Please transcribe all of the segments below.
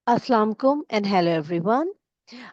अस्सलाम वालेकुम and hello everyone.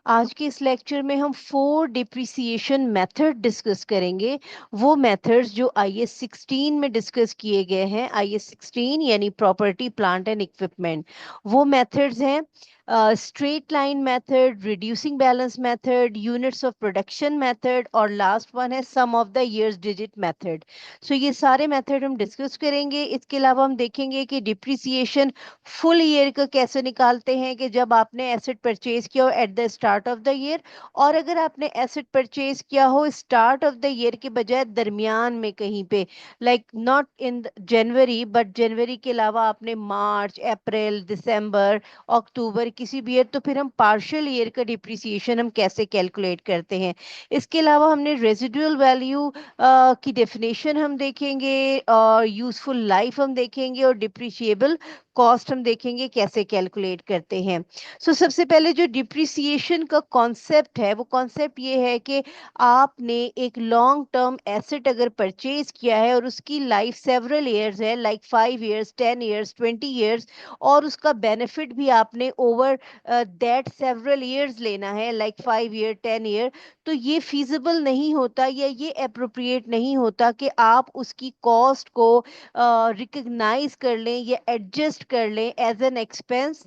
आज के इस लेक्चर में हम 4 डिप्रिसिएशन मेथड डिस्कस करेंगे। वो मेथड्स जो IAS 16 में डिस्कस किए गए हैं। IAS 16 यानी प्रॉपर्टी प्लांट एंड इक्विपमेंट। वो मेथड्स हैं straight line method, reducing balance method, units of production method और लास्ट वन है sum of the years digit method. So ये सारे मेथड हम डिस्कस करेंगे। इसके अलावा हम देखेंगे कि डिप्रिसिएशन फुल ईयर का कैसे निकालते हैं, कि जब आपने एसेट परचेज किया हो at the start of the year, और अगर आपने एसेट परचेज किया हो स्टार्ट ऑफ द ईयर के बजाय दरमियान में कहीं पे, like not in January but जनवरी के अलावा आपने मार्च, अप्रैल, दिसंबर, अक्टूबर किसी भी ईयर, तो फिर हम पार्शियल ईयर का डिप्रिसिएशन हम कैसे कैलकुलेट करते हैं। इसके अलावा हमने रेजिडुअल वैल्यू की डेफिनेशन हम देखेंगे, और यूजफुल लाइफ हम देखेंगे, और डिप्रिशिएबल कॉस्ट हम देखेंगे कैसे कैलकुलेट करते हैं। सबसे पहले जो डिप्रिसिएशन का कॉन्सेप्ट है, वो कॉन्सेप्ट ये है कि आपने एक लॉन्ग टर्म एसेट अगर परचेज किया है और उसकी लाइफ सेवरल ईयर्स है, लाइक 5 ईयर्स, 10 ईयर्स, 20 ईयर्स, और उसका बेनिफिट भी आपने ओवर दैट सेवरल ईयर्स लेना है, लाइक 5 ईयर, 10 ईयर, तो ये फीजिबल नहीं होता या ये अप्रोप्रिएट नहीं होता कि आप उसकी कॉस्ट को रिकग्नाइज कर लें या एडजस्ट कर लें as an expense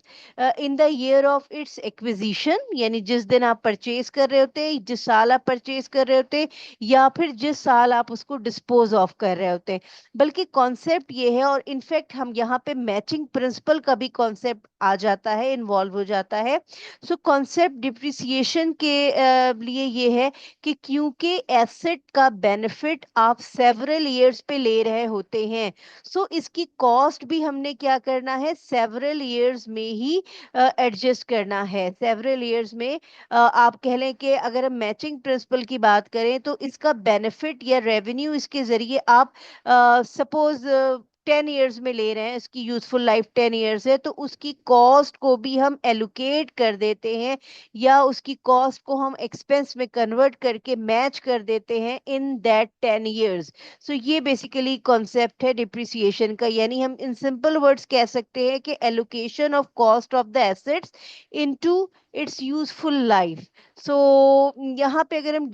in the year of its acquisition, यानी जिस दिन आप परचेज कर रहे होते, जिस साल आप परचेज कर रहे होते, या फिर जिस साल आप उसको डिस्पोज ऑफ कर रहे होते। बल्कि कॉन्सेप्ट ये है, और इनफैक्ट हम यहाँ पे मैचिंग प्रिंसिपल का भी कॉन्सेप्ट आ जाता है, इन्वॉल्व हो जाता है। कॉन्सेप्ट डिप्रिसिएशन के लिए ये है कि क्योंकि एसेट का बेनिफिट आप सेवरल ईयर्स पे ले रहे होते हैं, इसकी कॉस्ट भी हमने क्या करना है, सेवरल ईयर्स में ही एडजस्ट करना है। सेवरल ईयर्स में आप कह लें कि अगर हम मैचिंग प्रिंसिपल की बात करें, तो इसका बेनिफिट या रेवेन्यू इसके जरिए आप सपोज 10 ईयर्स में ले रहे हैं, इसकी यूजफुल लाइफ 10 ईयर्स है, तो उसकी कॉस्ट को भी हम एलोकेट कर देते हैं, या उसकी कॉस्ट को हम एक्सपेंस में कन्वर्ट करके मैच कर देते हैं इन दैट 10 ईयर्स। ये बेसिकली कॉन्सेप्ट है डिप्रिसिएशन का, यानी हम इन सिंपल वर्ड्स कह सकते हैं कि allocation of cost of the assets into its useful life. So यहाँ पे अगर हम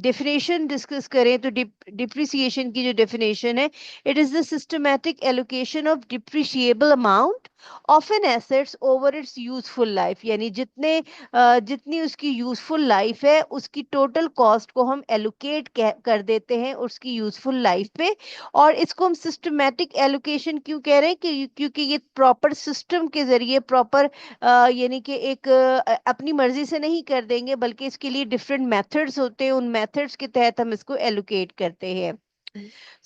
डेफिनेशन डिस्कस करें, तो डिप्रिसिएशन की जो डेफिनेशन है, it is the systematic allocation of depreciable amount of an assets over its useful life, यानी जितनी उसकी यूजफुल लाइफ है उसकी टोटल कॉस्ट को हम एलोकेट कर देते हैं उसकी यूजफुल लाइफ पे। और इसको हम सिस्टमैटिक एलोकेशन क्यों कह रहे हैं, क्योंकि ये प्रॉपर सिस्टम के जरिए, प्रॉपर यानी कि एक अपनी मर्जी से नहीं कर देंगे, बल्कि इसके लिए डिफरेंट मेथड्स होते हैं, उन मेथड्स के तहत हम इसको एलोकेट करते हैं।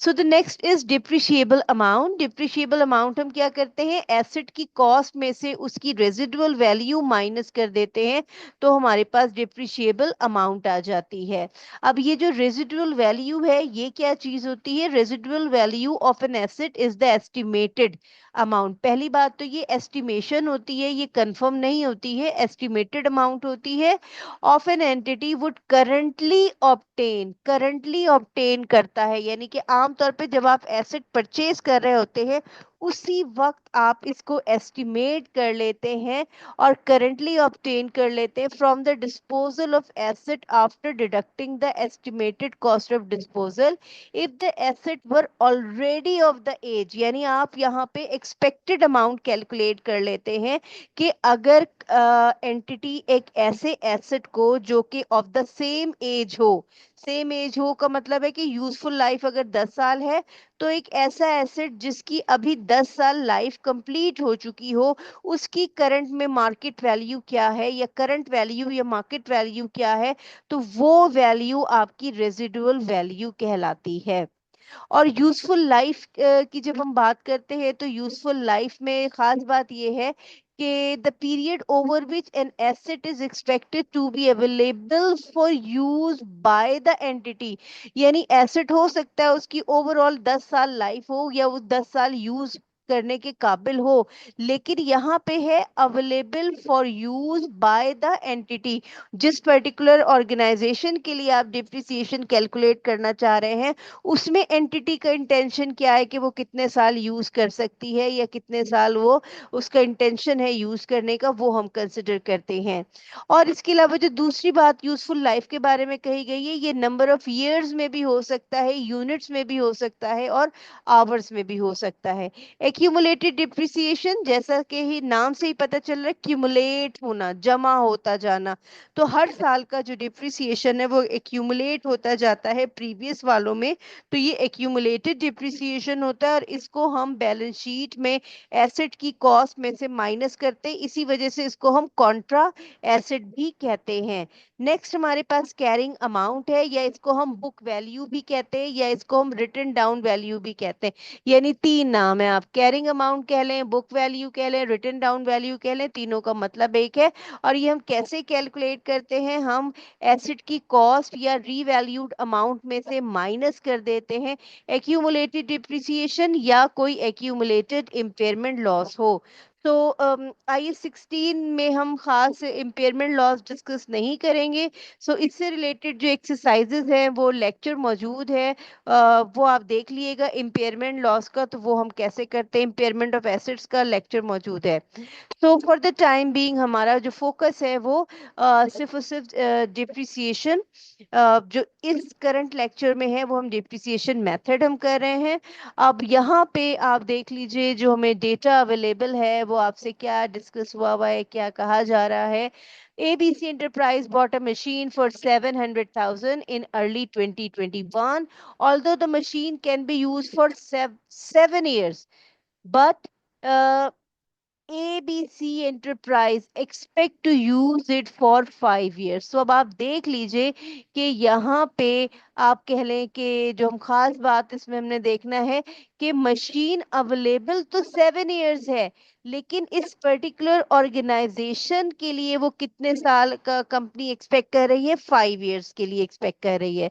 The next is depreciable amount. Depreciable amount हम क्या करते हैं, एसेट की कॉस्ट में से उसकी रेजिडुअल वैल्यू माइनस कर देते हैं, तो हमारे पास डिप्रिशिएबल अमाउंट आ जाती है। अब ये जो रेजिडुअल वैल्यू है, ये क्या चीज होती है, residual value of N asset is the estimated amount. पहली बात तो ये एस्टिमेशन होती है, ये कंफर्म नहीं होती है, एस्टिमेटेड अमाउंट होती है of an entity would currently obtain करता है, यानी कि आमतौर पे जब आप एसेट परचेज कर रहे होते हैं, उसी वक्त आप इसको एस्टिमेट कर लेते हैं और करंटली ऑब्टेन कर लेते हैं from the disposal of asset after deducting the estimated cost of disposal if the asset were already of the age, यानी आप यहाँ पे एक्सपेक्टेड अमाउंट कैलकुलेट कर लेते हैं कि अगर एंटिटी एक ऐसे एसेट को जो कि ऑफ द सेम एज हो, सेम एज हो का मतलब है कि यूजफुल लाइफ अगर 10 साल है, तो एक ऐसा एसेट जिसकी अभी 10 साल लाइफ कंप्लीट हो चुकी हो, उसकी करंट में मार्केट वैल्यू क्या है, या करंट वैल्यू या मार्केट वैल्यू क्या है, तो वो वैल्यू आपकी रेजिडुअल वैल्यू कहलाती है। और यूजफुल लाइफ की जब हम बात करते हैं, तो यूजफुल लाइफ में खास बात यह है कि the period over which an asset is expected to be available for use by the entity, यानी एसेट हो सकता है उसकी ओवरऑल 10 साल लाइफ हो, या वो 10 साल यूज करने के काबिल हो, लेकिन यहाँ पे है available for use by the entity. जिस पर्टिकुलर ऑर्गेनाइजेशन के लिए आप डिप्रिसिएशन कैलकुलेट करना चाह रहे हैं, उसमें एंटिटी का इंटेंशन क्या है कि वो कितने साल यूज कर सकती है या कितने साल वो उसका इंटेंशन है यूज करने का, वो हम कंसिडर करते हैं। और इसके अलावा जो दूसरी बात यूजफुल लाइफ के बारे में कही गई है, ये नंबर ऑफ ईयर्स में भी हो सकता है, यूनिट्स में भी हो सकता है, और आवर्स में भी हो सकता है। एक्यूमुलेटेड डिप्रिसिएशन, जैसा कि ही नाम से ही पता चल रहा है, क्यूमुलेट होना, जमा होता जाना। तो हर साल का जो डिप्रिसिएशन है वो एक्यूमुलेट होता जाता है प्रीवियस वालों में, तो ये एक्यूमुलेटेड डिप्रिसिएशन होता है, और इसको हम बैलेंस शीट में एसेट की कॉस्ट में से माइनस करते हैं, इसी वजह से इसको हम कॉन्ट्रा एसेट भी कहते हैं। नेक्स्ट हमारे पास कैरिंग अमाउंट है, या इसको हम बुक वैल्यू भी कहते हैं, या इसको हम रिटन डाउन वैल्यू भी कहते हैं। यानी तीन नाम है, आप कैरिंग अमाउंट कह लें, बुक वैल्यू कह लें, रिटन डाउन वैल्यू कह लें, तीनों का मतलब एक है। और ये हम कैसे कैलकुलेट करते हैं, हम एसेट की कॉस्ट या रीवैल्यूड अमाउंट में से माइनस कर देते हैं एक्यूमुलेटेड डिप्रिसिएशन या कोई एक्यूमुलेटेड इम्पेयरमेंट लॉस हो। तो IAS 16 में हम खास इम्पेयरमेंट लॉस डिस्कस नहीं करेंगे। सो इससे रिलेटेड जो एक्सरसाइजेज हैं वो लेक्चर मौजूद है, वो आप देख लिएगा। इम्पेयरमेंट लॉस का तो वो हम कैसे करते हैं, इम्पेयरमेंट ऑफ एसेट्स का लेक्चर मौजूद है। तो फॉर द टाइम बीइंग हमारा जो फोकस है वो सिर्फ और सिर्फ डिप्रिसिएशन, जो इस करंट लेक्चर में है वो हम डिप्रिसिएशन मेथड हम कर रहे हैं। अब यहाँ पे आप देख लीजिए, जो हमें डेटा अवेलेबल है वो आपसे क्या डिस्कस हुआ है, क्या कहा जा रहा है। ABC Enterprise bought a machine for 700,000 in early 2021. Although the machine can be used for 7 years, but uh, ABC Enterprise expect to use it for 5 years. तो अब आप देख लीजिए कि यहाँ पे आप कह लें कि जो हम खास बात इसमें हमने देखना है कि मशीन अवेलेबल तो 7 years है, लेकिन इस पर्टिकुलर ऑर्गेनाइजेशन के लिए वो कितने साल का कंपनी एक्सपेक्ट कर रही है, 5 years के लिए एक्सपेक्ट कर रही है।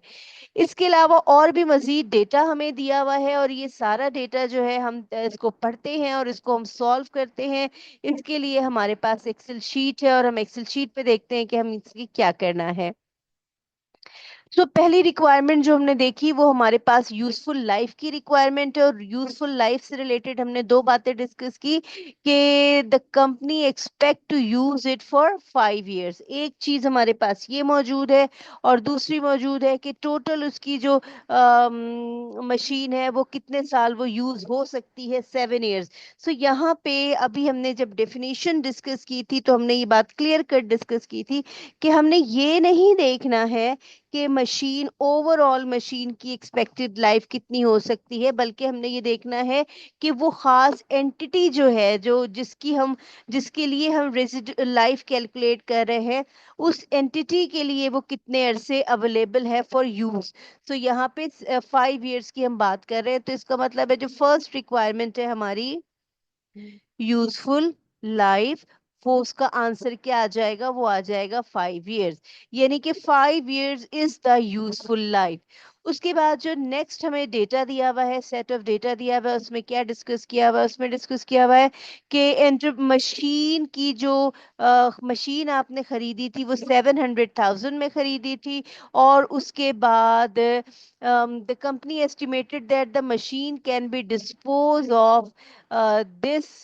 इसके अलावा और भी मजीद डेटा हमें दिया हुआ है, और ये सारा डेटा जो है हम इसको पढ़ते हैं और इसको हम सॉल्व करते हैं। इसके लिए हमारे पास एक्सेल शीट है, और हम एक्सेल शीट पे देखते हैं कि हम इसकी क्या करना है। तो पहली रिक्वायरमेंट जो हमने देखी वो हमारे पास यूजफुल लाइफ की रिक्वायरमेंट है, और यूजफुल लाइफ से रिलेटेड हमने दो बातें डिस्कस की कि the company expect to use it for 5 years। एक चीज हमारे पास ये मौजूद है, और दूसरी मौजूद है कि टोटल उसकी जो मशीन है वो कितने साल वो यूज हो सकती है, 7 years। सो यहाँ पे अभी हमने जब डेफिनेशन डिस्कस की थी तो हमने ये बात क्लियर कट डिस्कस की थी कि हमने ये नहीं देखना है कि मशीन, ओवरऑल मशीन की एक्सपेक्टेड लाइफ कितनी हो सकती है, बल्कि हमने ये देखना है कि वो खास एंटिटी जो है, जो जिसके लिए हम रेजिडुअल लाइफ कैलकुलेट कर रहे हैं, उस एंटिटी के लिए वो कितने अरसे अवेलेबल है फॉर यूज। तो यहाँ पे 5 years की हम बात कर रहे हैं, तो इसका मतलब है जो फर्स्ट रिक्वायरमेंट है हमारी यूजफुल लाइफ, वो उसका आंसर क्या आ जाएगा, वो आ जाएगा 5 years। यानी कि 5 years is the useful life. उसके बाद जो नेक्स्ट हमें डेटा दिया हुआ है, सेट ऑफ डेटा दिया हुआ है, उसमें क्या डिस्कस किया हुआ है, उसमें डिस्कस किया हुआ है कि एंटर मशीन की जो मशीन आपने खरीदी थी वो 700,000 में खरीदी थी, और उसके बाद the company estimated that the machine can be dispose of this.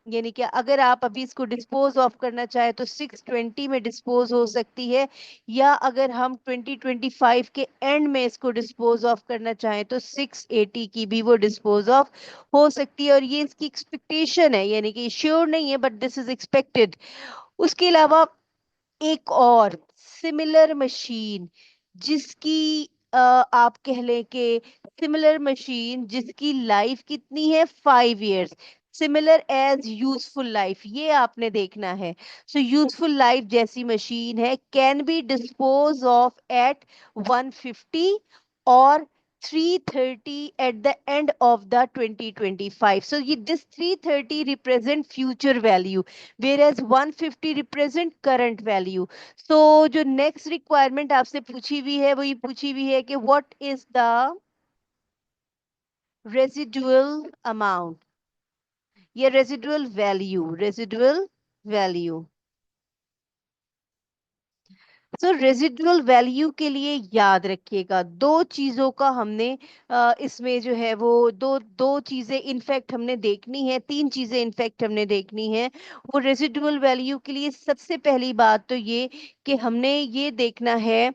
यानी कि अगर आप अभी इसको डिस्पोज ऑफ करना चाहे तो 620 में डिस्पोज हो सकती है, या अगर हम 2025 के एंड में इसको डिस्पोज ऑफ करना चाहें तो 680 की भी वो डिस्पोज ऑफ हो सकती है। और ये इसकी एक्सपेक्टेशन है, यानी कि श्योर नहीं है, बट दिस इज एक्सपेक्टेड। उसके अलावा एक और सिमिलर मशीन जिसकी आप कह लें कि सिमिलर मशीन जिसकी लाइफ कितनी है, 5 years, similar age useful life, ये आपने देखना है। सो यूजफुल लाइफ जैसी मशीन है, can be dispose of at 150 और 330 at the end of the 2025। So ये this 330 represent future value, whereas 150 represent current value। so जो next requirement आपसे पूछी हुई है वो ये पूछी हुई है कि what is the residual amount। या रेजिडुअल वैल्यू, रेजिडुअल वैल्यू। तो रेजिडुअल वैल्यू के लिए याद रखिएगा दो चीजों का हमने इसमें जो है वो दो दो चीजें इनफैक्ट हमने देखनी है, तीन चीजें इनफैक्ट हमने देखनी है। वो रेजिडुअल वैल्यू के लिए सबसे पहली बात तो ये कि हमने ये देखना है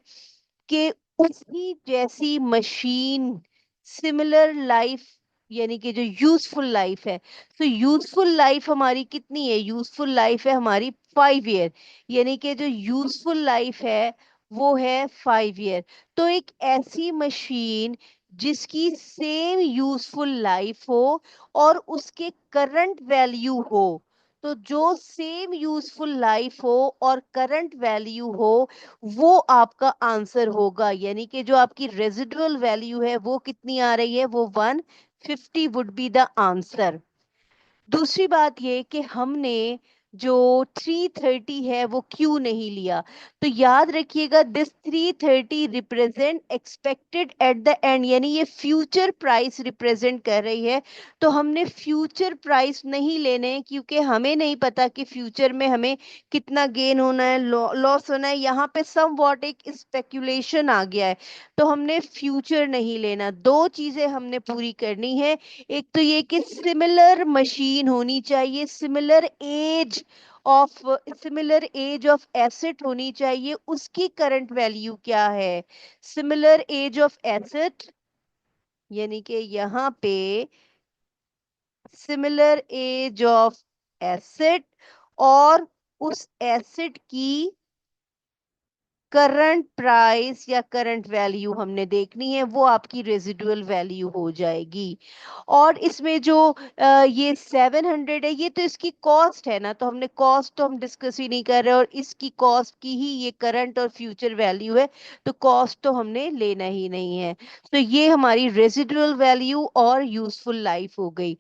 कि उसकी जैसी मशीन, सिमिलर लाइफ, यानी कि जो यूजफुल लाइफ है। तो यूजफुल लाइफ हमारी कितनी है? यूजफुल लाइफ है हमारी 5 ईयर, यानी कि जो यूजफुल लाइफ है वो है 5 ईयर। तो एक ऐसी मशीन जिसकी सेम यूजफुल लाइफ हो और उसके करंट वैल्यू हो, तो जो सेम यूजफुल लाइफ हो और करंट वैल्यू हो, वो आपका आंसर होगा। यानी कि जो आपकी रेजिडुअल वैल्यू है वो कितनी आ रही है? वो 150 वुड बी द आंसर। दूसरी बात ये कि हमने जो 330 है वो क्यों नहीं लिया? तो याद रखिएगा this 330 represent expected eight the and, यानी ये फ्यूचर प्राइस रिप्रेजेंट कर रही है। तो हमने फ्यूचर प्राइस नहीं लेने हैं, क्योंकि हमें नहीं पता कि फ्यूचर में हमें कितना गेन होना है, लॉस होना है। यहाँ पे सम वॉट एक स्पेक्यूलेशन आ गया है, तो हमने फ्यूचर नहीं लेना। दो चीजें हमने पूरी करनी है। एक तो ये कि सिमिलर मशीन होनी चाहिए, of similar age of asset होनी चाहिए। उसकी करंट वैल्यू क्या है? सिमिलर एज ऑफ एसेट, यानी कि यहाँ पे सिमिलर एज ऑफ एसेट और उस एसेट की करंट प्राइस या करंट वैल्यू हमने देखनी है, वो आपकी रेजिडुअल वैल्यू हो जाएगी। और इसमें जो ये 700 है, ये तो इसकी कॉस्ट है ना, तो हमने कॉस्ट तो हम डिस्कस ही नहीं कर रहे, और इसकी कॉस्ट की ही ये करंट और फ्यूचर वैल्यू है, तो कॉस्ट तो हमने लेना ही नहीं है। तो ये हमारी रेजिडुअल वैल्यू और यूजफुल लाइफ हो गई।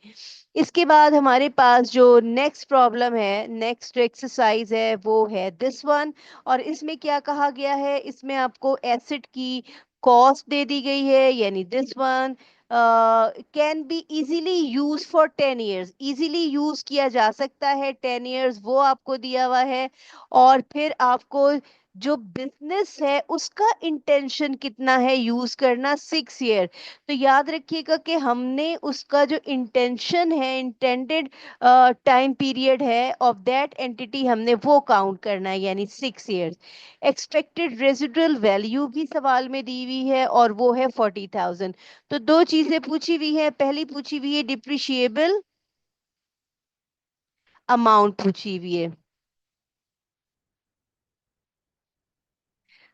इसके बाद हमारे पास जो नेक्स्ट प्रॉब्लम है, नेक्स्ट एक्सरसाइज है, वो है दिस वन। और इसमें क्या कहा गया है? इसमें आपको एसिड की कॉस्ट दे दी गई है, यानी this one can be easily use for 10 years, easily use किया जा सकता है 10 ईयर्स, वो आपको दिया हुआ है। और फिर आपको जो बिजनेस है उसका इंटेंशन कितना है यूज करना, 6 ईयर। तो याद रखिएगा कि हमने उसका जो इंटेंशन है, इंटेंडेड टाइम पीरियड है ऑफ दैट एंटिटी, हमने वो काउंट करना है, यानी 6 ईयर्स। एक्सपेक्टेड रेजिडुअल वैल्यू भी सवाल में दी हुई है और वो है 40,000। तो दो चीजें पूछी हुई है, पहली पूछी हुई है डिप्रिशिएबल अमाउंट पूछी हुई है।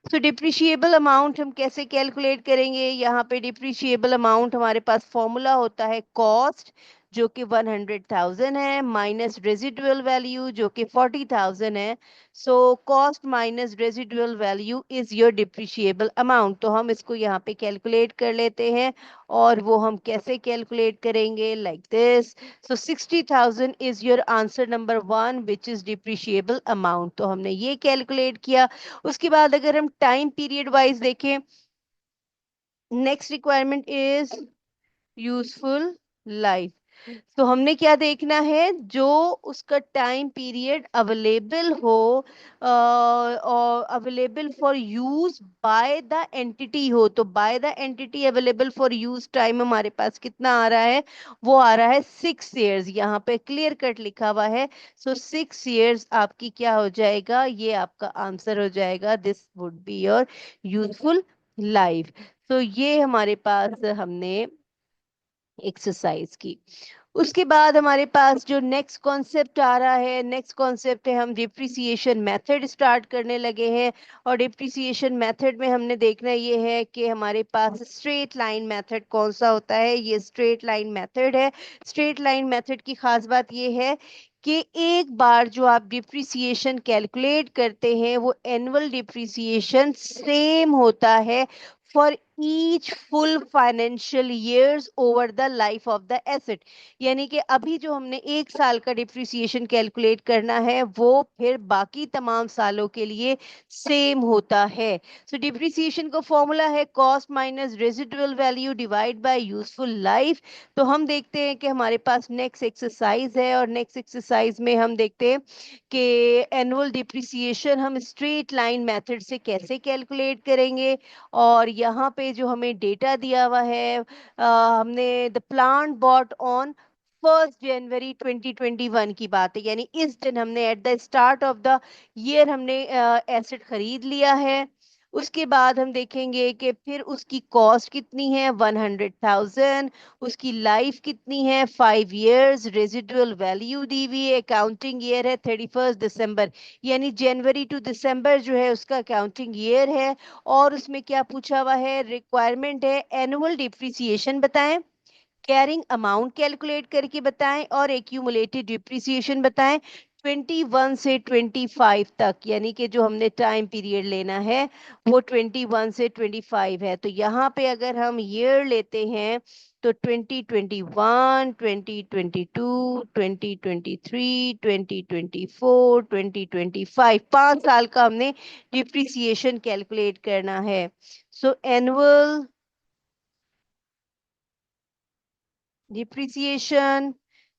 तो डिप्रिशिएबल अमाउंट हम कैसे कैलकुलेट करेंगे? यहाँ पे डिप्रिशिएबल अमाउंट हमारे पास फॉर्मूला होता है कॉस्ट, जो कि 100,000 है, माइनस रेजिडुअल वैल्यू जो कि 40,000 है। So cost minus residual value is your depreciable amount. तो हम इसको यहाँ पे कैलकुलेट कर लेते हैं, और वो हम कैसे कैलकुलेट करेंगे? Like this. So 60,000 is your answer number one, which is depreciable amount. तो हमने ये कैलकुलेट किया। उसके बाद अगर हम टाइम पीरियड वाइज देखें, next requirement is useful life. तो हमने क्या देखना है? जो उसका टाइम पीरियड अवेलेबल हो, और available for use by the entity हो। तो bye the entity available for use time हमारे पास कितना आ रहा है? वो आ रहा है 6 ईयर्स, यहाँ पे क्लियर कट लिखा हुआ है। सो 6 ईयर्स आपकी क्या हो जाएगा? ये आपका आंसर हो जाएगा, this would be your useful life. तो ये हमारे पास हमने एक्सरसाइज की। उसके बाद हमारे पास जो नेक्स्ट कॉन्सेप्ट आ रहा है, नेक्स्ट कॉन्सेप्ट है, हम डिप्रिसिएशन मेथड स्टार्ट करने लगे हैं। और डिप्रिसिएशन मेथड में हमने देखना ये है कि हमारे पास स्ट्रेट लाइन मेथड कौन सा होता है। ये स्ट्रेट लाइन मेथड है। स्ट्रेट लाइन मेथड की खास बात ये है कि एक बार जो आप डिप्रिसिएशन कैलकुलेट करते हैं वो एनुअल डिप्रिसिएशन सेम होता है for each full financial years over the life of the asset. यानी कि अभी जो हमने एक साल का डिप्रिसिएशन कैलकुलेट करना है वो फिर बाकी तमाम सालों के लिए सेम होता है। सो डिप्रिसिएशन का फॉर्मूला है cost minus residual value divide by useful life. तो हम देखते हैं कि हमारे पास नेक्स्ट एक्सरसाइज है, और नेक्स्ट एक्सरसाइज में हम देखते हैं कि एनुअल डिप्रिसिएशन हम स्ट्रेट लाइन मेथड से कैसे कैलकुलेट करेंगे। और यहाँ पे जो हमें डेटा दिया हुआ है, हमने द प्लांट बॉट ऑन 1 जनवरी 2021 की बात है, यानी इस दिन हमने at the start of the year हमने एसेट खरीद लिया है। उसके बाद हम देखेंगे कि फिर उसकी कॉस्ट कितनी है, 100,000। उसकी लाइफ कितनी है, 5 इयर्स। रेजिडुअल वैल्यू दी हुई है, अकाउंटिंग ईयर है 31 दिसंबर, यानी जनवरी टू दिसंबर जो है उसका अकाउंटिंग ईयर है। और उसमें क्या पूछा हुआ है, रिक्वायरमेंट है एनुअल डिप्रिसिएशन बताएं, कैरिंग अमाउंट कैलकुलेट करके बताएं, और एक्यूमुलेटेड डिप्रिसिएशन बताएं 21 से 25 तक, यानी कि जो हमने टाइम पीरियड लेना है वो 21 से 25 है। तो यहाँ पे अगर हम ईयर लेते हैं तो 2021, 2022, 2023, 2024, 2025, 5 साल का हमने डिप्रिसिएशन कैलकुलेट करना है। सो annual depreciation,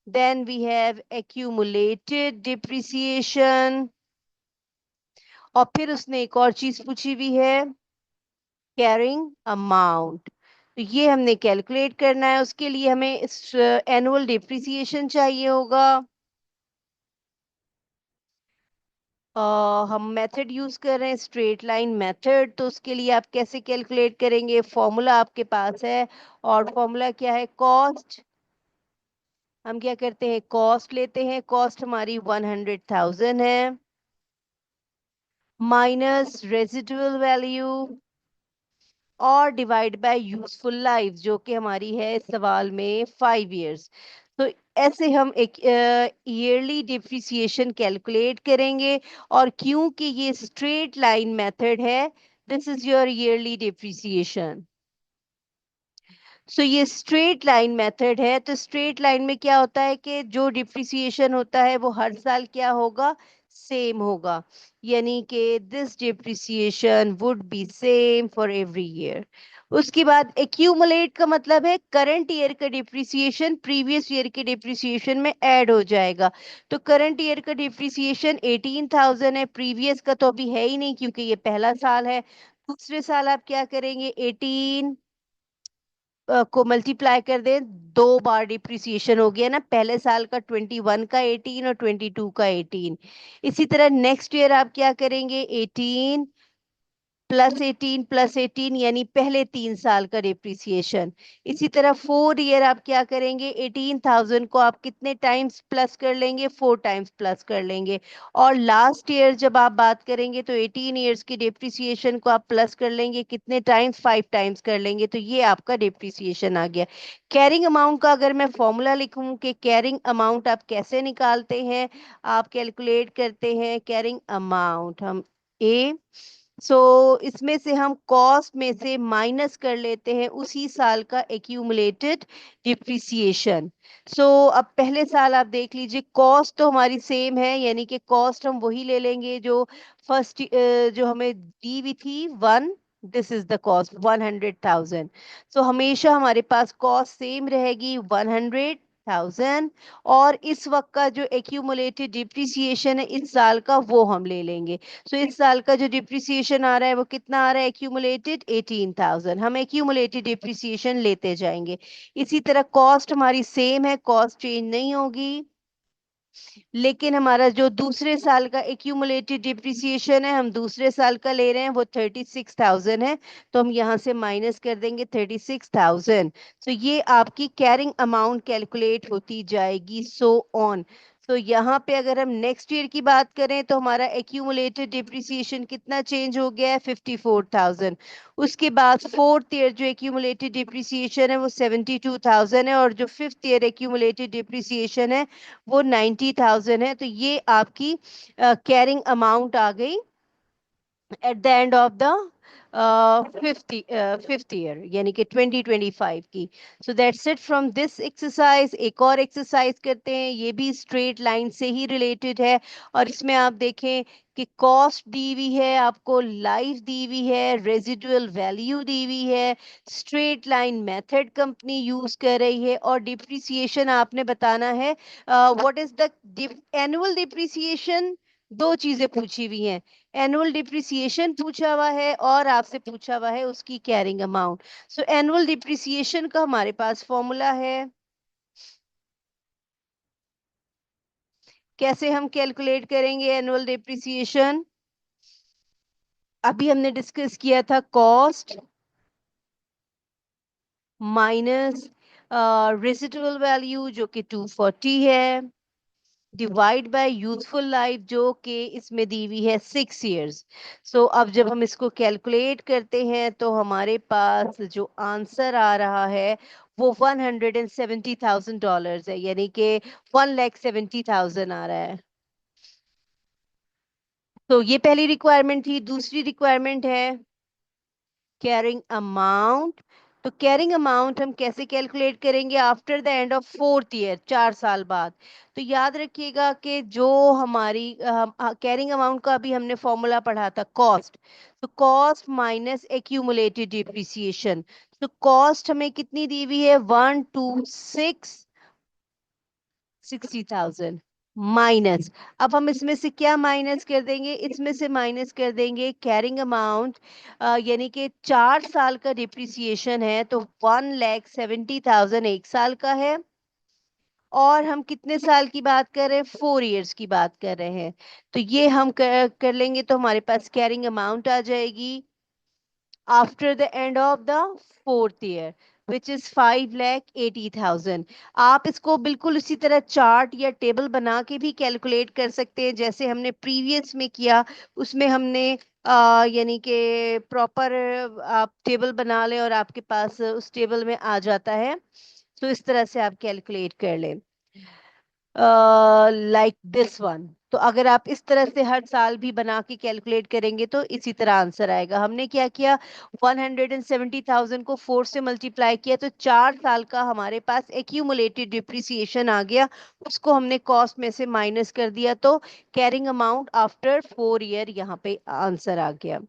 then we have accumulated depreciation, और फिर उसने एक और चीज पूछी हुई है कैरिंग अमाउंट। तो ये हमने कैलकुलेट करना है, उसके लिए हमें एनुअल डिप्रिसिएशन चाहिए होगा। हम मेथड यूज कर रहे हैं स्ट्रेट लाइन मेथड, तो उसके लिए आप कैसे कैलकुलेट करेंगे, फॉर्मूला आपके पास है। और फॉर्मूला क्या है, कॉस्ट, हम क्या करते हैं कॉस्ट लेते हैं, कॉस्ट हमारी 100,000 है, माइनस रेजिडुअल वैल्यू और डिवाइड बाय यूजफुल लाइफ जो कि हमारी है इस सवाल में 5 इयर्स। तो ऐसे हम एक ईयरली डिप्रिसिएशन कैलकुलेट करेंगे। और क्योंकि ये स्ट्रेट लाइन मेथड है, this is your yearly depreciation. So ये स्ट्रेट लाइन मेथड है, तो स्ट्रेट लाइन में क्या होता है कि जो डिप्रिसिएशन होता है वो हर साल क्या होगा, सेम होगा। यानी कि this depreciation would be same for every year. उसके बाद एक्यूमुलेट का मतलब है करंट ईयर का डिप्रिसिएशन प्रीवियस ईयर के डिप्रिसिएशन में ऐड हो जाएगा। तो करंट ईयर का डिप्रिसिएशन 18,000 है, प्रीवियस का तो अभी है ही नहीं क्योंकि ये पहला साल है। दूसरे साल आप क्या करेंगे, 18 को मल्टीप्लाई कर दें, 2 बार डिप्रिसिएशन हो गया ना, पहले साल का 21 का 18 और 22 का 18। इसी तरह नेक्स्ट ईयर आप क्या करेंगे, 18 +18 +18, यानी पहले 3 साल का डिप्रिसिएशन। इसी तरह 4 ईयर आप क्या करेंगे, 18,000 को आप कितने टाइम्स प्लस कर लेंगे, 4 टाइम्स प्लस कर लेंगे। और लास्ट ईयर जब आप बात करेंगे तो 18 ईयर्स की डिप्रिसिएशन को आप प्लस कर लेंगे कितने टाइम्स, 5 टाइम्स कर लेंगे। तो ये आपका डिप्रिसिएशन आ गया। कैरिंग अमाउंट का अगर मैं फॉर्मूला लिखूं कि कैरिंग अमाउंट आप कैसे निकालते हैं, आप कैलकुलेट करते हैं कैरिंग अमाउंट, हम ए इसमें से हम कॉस्ट में से माइनस कर लेते हैं उसी साल का एक्यूमुलेटेड डिप्रिसिएशन। अब पहले साल आप देख लीजिए, कॉस्ट तो हमारी सेम है, यानी कि कॉस्ट हम वही ले लेंगे जो फर्स्ट जो हमें दी हुई थी 1, दिस इज द कॉस्ट 100,000। हमेशा हमारे पास कॉस्ट सेम रहेगी 100,000। और इस वक्त का जो एक्यूमुलेटेड डिप्रिसिएशन है इस साल का वो हम ले लेंगे। इस साल का जो डिप्रिसिएशन आ रहा है वो कितना आ रहा है, एक्यूमुलेटेड 18,000, हम एक्यूमुलेटेड डिप्रिसिएशन लेते जाएंगे। इसी तरह कॉस्ट हमारी सेम है, कॉस्ट चेंज नहीं होगी, लेकिन हमारा जो दूसरे साल का एक्यूमुलेटेड डिप्रिसिएशन है हम दूसरे साल का ले रहे हैं वो 36,000 है, तो हम यहाँ से माइनस कर देंगे 36,000। ये आपकी कैरिंग अमाउंट कैलकुलेट होती जाएगी, सो ऑन। यहाँ पे अगर हम नेक्स्ट ईयर की बात करें तो हमारा एक्यूमुलेटेड डिप्रिसिएशन कितना चेंज हो गया है, 54,000। उसके बाद फोर्थ ईयर जो एक्यूमुलेटेड डिप्रिसिएशन है वो 72,000 है, और जो फिफ्थ ईयर एक्यूमुलेटेड डिप्रिसिएशन है वो 90,000 है। तो ये आपकी कैरिंग अमाउंट आ गई eight the end of the fifth year, यानी कि 2025 की। सो that's it from this exercise. एक और एक्सरसाइज करते हैं, ये भी स्ट्रेट लाइन से ही रिलेटेड है। और इसमें आप देखें कि कॉस्ट दी हुई है आपको, लाइफ दी हुई है, रेजिडुअल वैल्यू दी हुई है, straight line method company use कर रही है, और डिप्रिसिएशन आपने बताना है। What is the annual depreciation? दो चीजें पूछी हुई हैं, एनुअल डिप्रिसिएशन पूछा हुआ है और आपसे पूछा हुआ है उसकी कैरिंग अमाउंट। सो एनुअल डिप्रिसिएशन का हमारे पास फॉर्मूला है। कैसे हम कैलकुलेट करेंगे एनुअल डिप्रिसिएशन? अभी हमने डिस्कस किया था कॉस्ट माइनस रेसिडुअल वैल्यू जो कि 240 है, डिवाइड बाय यूथफुल लाइफ जो कि इसमें दी हुई है 6 इयर्स। सो अब जब हम इसको कैलकुलेट करते हैं तो हमारे पास जो आंसर आ रहा है वो $170,000 है, यानी कि 1,70,000 आ रहा है। तो ये पहली रिक्वायरमेंट थी। दूसरी रिक्वायरमेंट है कैरिंग अमाउंट। तो कैरिंग अमाउंट हम कैसे कैलकुलेट करेंगे? After the end of fourth year, 4 साल बाद। तो याद रखिएगा कि जो हमारी कैरिंग अमाउंट का अभी हमने फॉर्मूला पढ़ा था, कॉस्ट। तो कॉस्ट माइनस एक्यूमुलेटेड डिप्रिसिएशन। तो कॉस्ट हमें कितनी दी हुई है? 1,26,60,000 माइनस। अब हम इसमें से क्या माइनस कर देंगे? इसमें से माइनस कर देंगे कैरिंग अमाउंट, यानी कि 4 साल का डिप्रिसिएशन है तो 1,70,000 एक साल का है। और हम कितने साल की बात कर रहे हैं? 4 इयर्स की बात कर रहे हैं। तो ये हम कर लेंगे तो हमारे पास कैरिंग अमाउंट आ जाएगी after the end of the fourth year, which is 5,80,000। आप इसको बिल्कुल उसी तरह चार्ट या टेबल बना के भी कैलकुलेट कर सकते हैं जैसे हमने प्रीवियस में किया। उसमें हमने यानी कि प्रॉपर आप टेबल बना लें और आपके पास उस टेबल में आ जाता है। तो इस तरह से आप कैलकुलेट कर लें, लाइक दिस वन। तो अगर आप इस तरह से हर साल भी बना के कैलकुलेट करेंगे तो इसी तरह आंसर आएगा। हमने क्या किया? 170,000 को 4 से मल्टीप्लाई किया तो 4 साल का हमारे पास एक्यूमुलेटेड डिप्रिसिएशन आ गया। उसको हमने कॉस्ट में से माइनस कर दिया तो कैरिंग अमाउंट आफ्टर 4 ईयर यहाँ पे आंसर आ गया।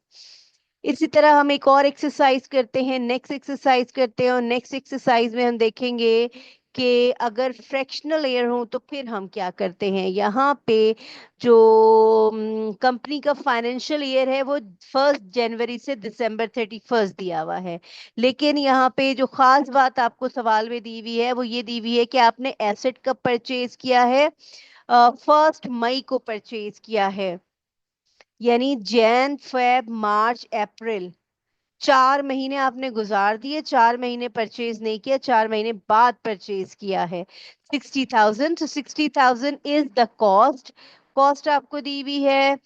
इसी तरह हम एक और एक्सरसाइज करते हैं, नेक्स्ट एक्सरसाइज करते हैं। और नेक्स्ट एक्सरसाइज में हम देखेंगे कि अगर फ्रैक्शनल ईयर हो तो फिर हम क्या करते हैं। यहाँ पे जो कंपनी का फाइनेंशियल ईयर है वो 1 जनवरी से December 31 दिया हुआ है। लेकिन यहाँ पे जो खास बात आपको सवाल में दी हुई है वो ये दी हुई है कि आपने एसेट कब परचेज किया है? 1 मई को परचेज किया है, यानी जैन फेब मार्च अप्रैल, 4 महीने आपने गुजार दिए, 4 महीने परचेज नहीं किया, 4 महीने बाद परचेज किया है। 60,000, तो 60,000 इज द कॉस्ट। कॉस्ट आपको दी हुई है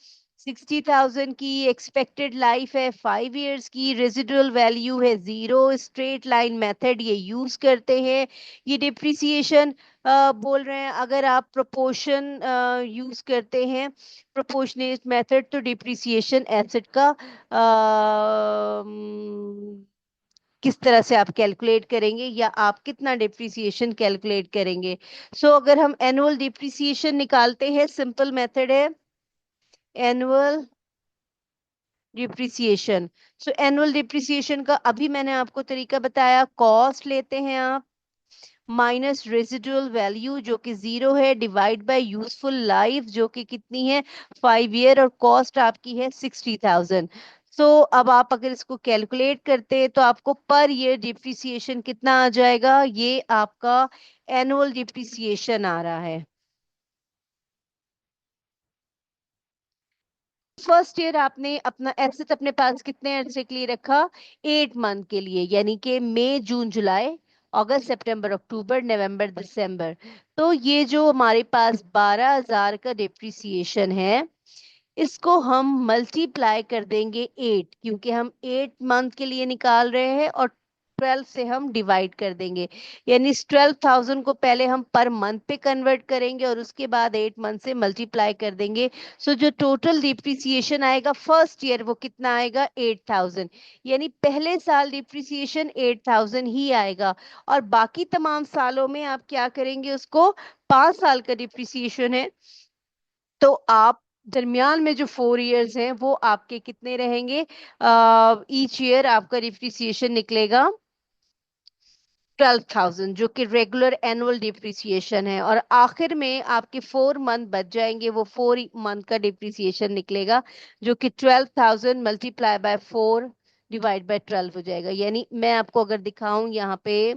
60,000 की। एक्सपेक्टेड लाइफ है 5 इयर्स की। रेजिडुअल वैल्यू है 0। स्ट्रेट लाइन मेथड ये यूज करते हैं। ये डिप्रिसिएशन बोल रहे हैं अगर आप प्रोपोर्शन यूज करते हैं, प्रोपोर्शनेट मेथड, तो डिप्रिसिएशन एसेट का किस तरह से आप कैलकुलेट करेंगे या आप कितना डिप्रिसिएशन कैलकुलेट करेंगे। सो अगर हम एनुअल डिप्रिसिएशन निकालते हैं, सिंपल मेथड है एनुअल डिप्रिसिएशन। सो एनुअल डिप्रिसिएशन का अभी मैंने आपको तरीका बताया। कॉस्ट लेते हैं आप माइनस रेजिडुअल वैल्यू जो कि 0 है, डिवाइड बाय यूजफुल लाइफ जो कि कितनी है? 5 ईयर, और कॉस्ट आपकी है 60,000। सो अब आप अगर इसको कैलकुलेट करते हैं तो आपको पर ईयर डिप्रिसिएशन कितना आ जाएगा? ये आपका एनुअल डिप्रिसिएशन आ रहा है। फर्स्ट ईयर आपने अपना एसेट अपने पास कितने अरसे के लिए रखा? 8 मंथ के लिए, यानी कि मई जून जुलाई अगस्त सितंबर अक्टूबर नवंबर दिसंबर। तो ये जो हमारे पास 12,000 का डिप्रिसिएशन है, इसको हम मल्टीप्लाई कर देंगे 8, क्योंकि हम 8 मंथ के लिए निकाल रहे हैं और 12 से हम डिवाइड कर देंगे। यानी इस 12,000 को पहले हम पर मंथ पे कन्वर्ट करेंगे और उसके बाद 8 मंथ से मल्टीप्लाई कर देंगे। सो जो टोटल डिप्रिसिएशन आएगा फर्स्ट ईयर वो कितना आएगा, 8,000। यानी पहले साल डिप्रिसिएशन 8,000 ही आएगा, और बाकी तमाम सालों में आप क्या करेंगे, उसको 5 साल का डिप्रिसिएशन है तो आप दरमियान में जो 4 इयर्स हैं वो आपके कितने रहेंगे, ईच ईयर आपका डिप्रिसिएशन निकलेगा 12,000, जो कि रेगुलर एनुअल डिप्रिसिएशन है। और आखिर में आपके 4 मंथ बच जाएंगे, वो 4 मंथ का डिप्रिसिएशन निकलेगा जो कि 12,000 मल्टीप्लाई बाय 4 डिवाइड बाय 12 हो जाएगा। यानी मैं आपको अगर दिखाऊं यहाँ पे,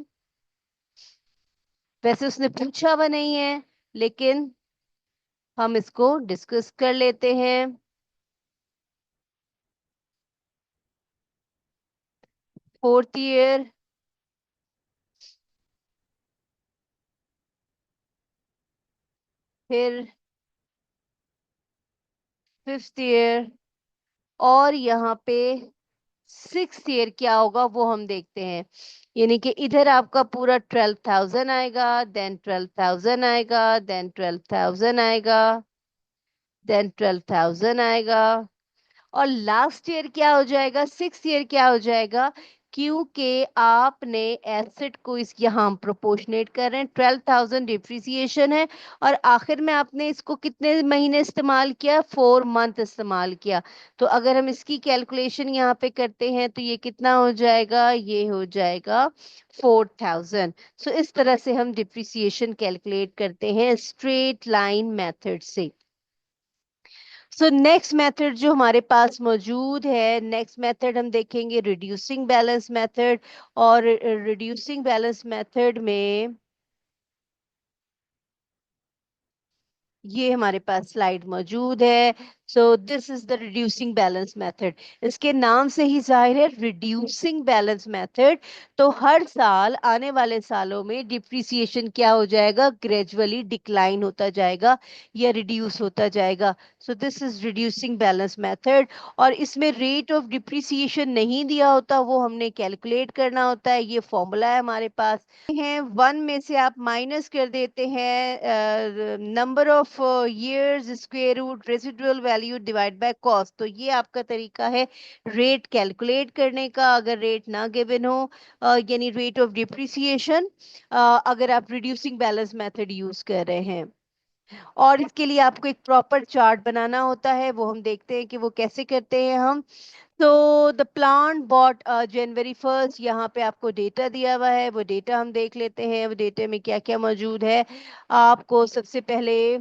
वैसे उसने पूछा हुआ नहीं है लेकिन हम इसको डिस्कस कर लेते हैं। 4th ईयर, फिर 5th ईयर, और यहाँ पे 6th ईयर क्या होगा वो हम देखते हैं। यानी कि इधर आपका पूरा 12,000 आएगा, देन 12,000 आएगा, देन 12,000 आएगा, देन 12,000 आएगा, और लास्ट ईयर क्या हो जाएगा, 6th ईयर क्या हो जाएगा, क्योंकि आपने एसेट को इस यहाँ हम प्रोपोर्शनेट कर रहे हैं, 12,000 डिप्रिसिएशन है और आखिर में आपने इसको कितने महीने इस्तेमाल किया, 4 मंथ इस्तेमाल किया। तो अगर हम इसकी कैलकुलेशन यहाँ पे करते हैं तो ये कितना हो जाएगा, ये हो जाएगा 4,000। सो इस तरह से हम डिप्रिसिएशन कैलकुलेट करते हैं स्ट्रेट लाइन मेथड से। सो नेक्स्ट मेथड जो हमारे पास मौजूद है, नेक्स्ट मेथड हम देखेंगे रिड्यूसिंग बैलेंस मेथड। और रिड्यूसिंग बैलेंस मेथड में ये हमारे पास स्लाइड मौजूद है। So this is the reducing balance method. इसके नाम से ही जाहिर है रिड्यूसिंग बैलेंस मेथड। तो हर साल आने वाले सालों में डिप्रिसिएशन क्या हो जाएगा, ग्रेजुअली डिक्लाइन होता जाएगा या रिड्यूस होता जाएगा। So this is reducing balance method. और इसमें रेट ऑफ डिप्रिसिएशन नहीं दिया होता, वो हमने कैलकुलेट करना होता है। ये फॉर्मूला है हमारे पास हैं, 1 में से आप माइनस कर देते हैं number of years square root residual value divide by cost. तो ये आपका तरीका है रेट कैलकुलेट करने का अगर रेट ना गिवन हो, यानी रेट ऑफ डिप्रिसिएशन, अगर आप रिड्यूसिंग बैलेंस मेथड यूज कर रहे हैं। और इसके लिए आपको एक प्रॉपर चार्ट बनाना होता है, वो हम देखते हैं कि वो कैसे करते हैं हम। तो the plant bot January 1st, यहाँ पे आपको डेटा दिया हुआ है, वो डेटा हम देख लेते हैं। वो डेटा में क्या क्या मौजूद है, आपको सबसे पहले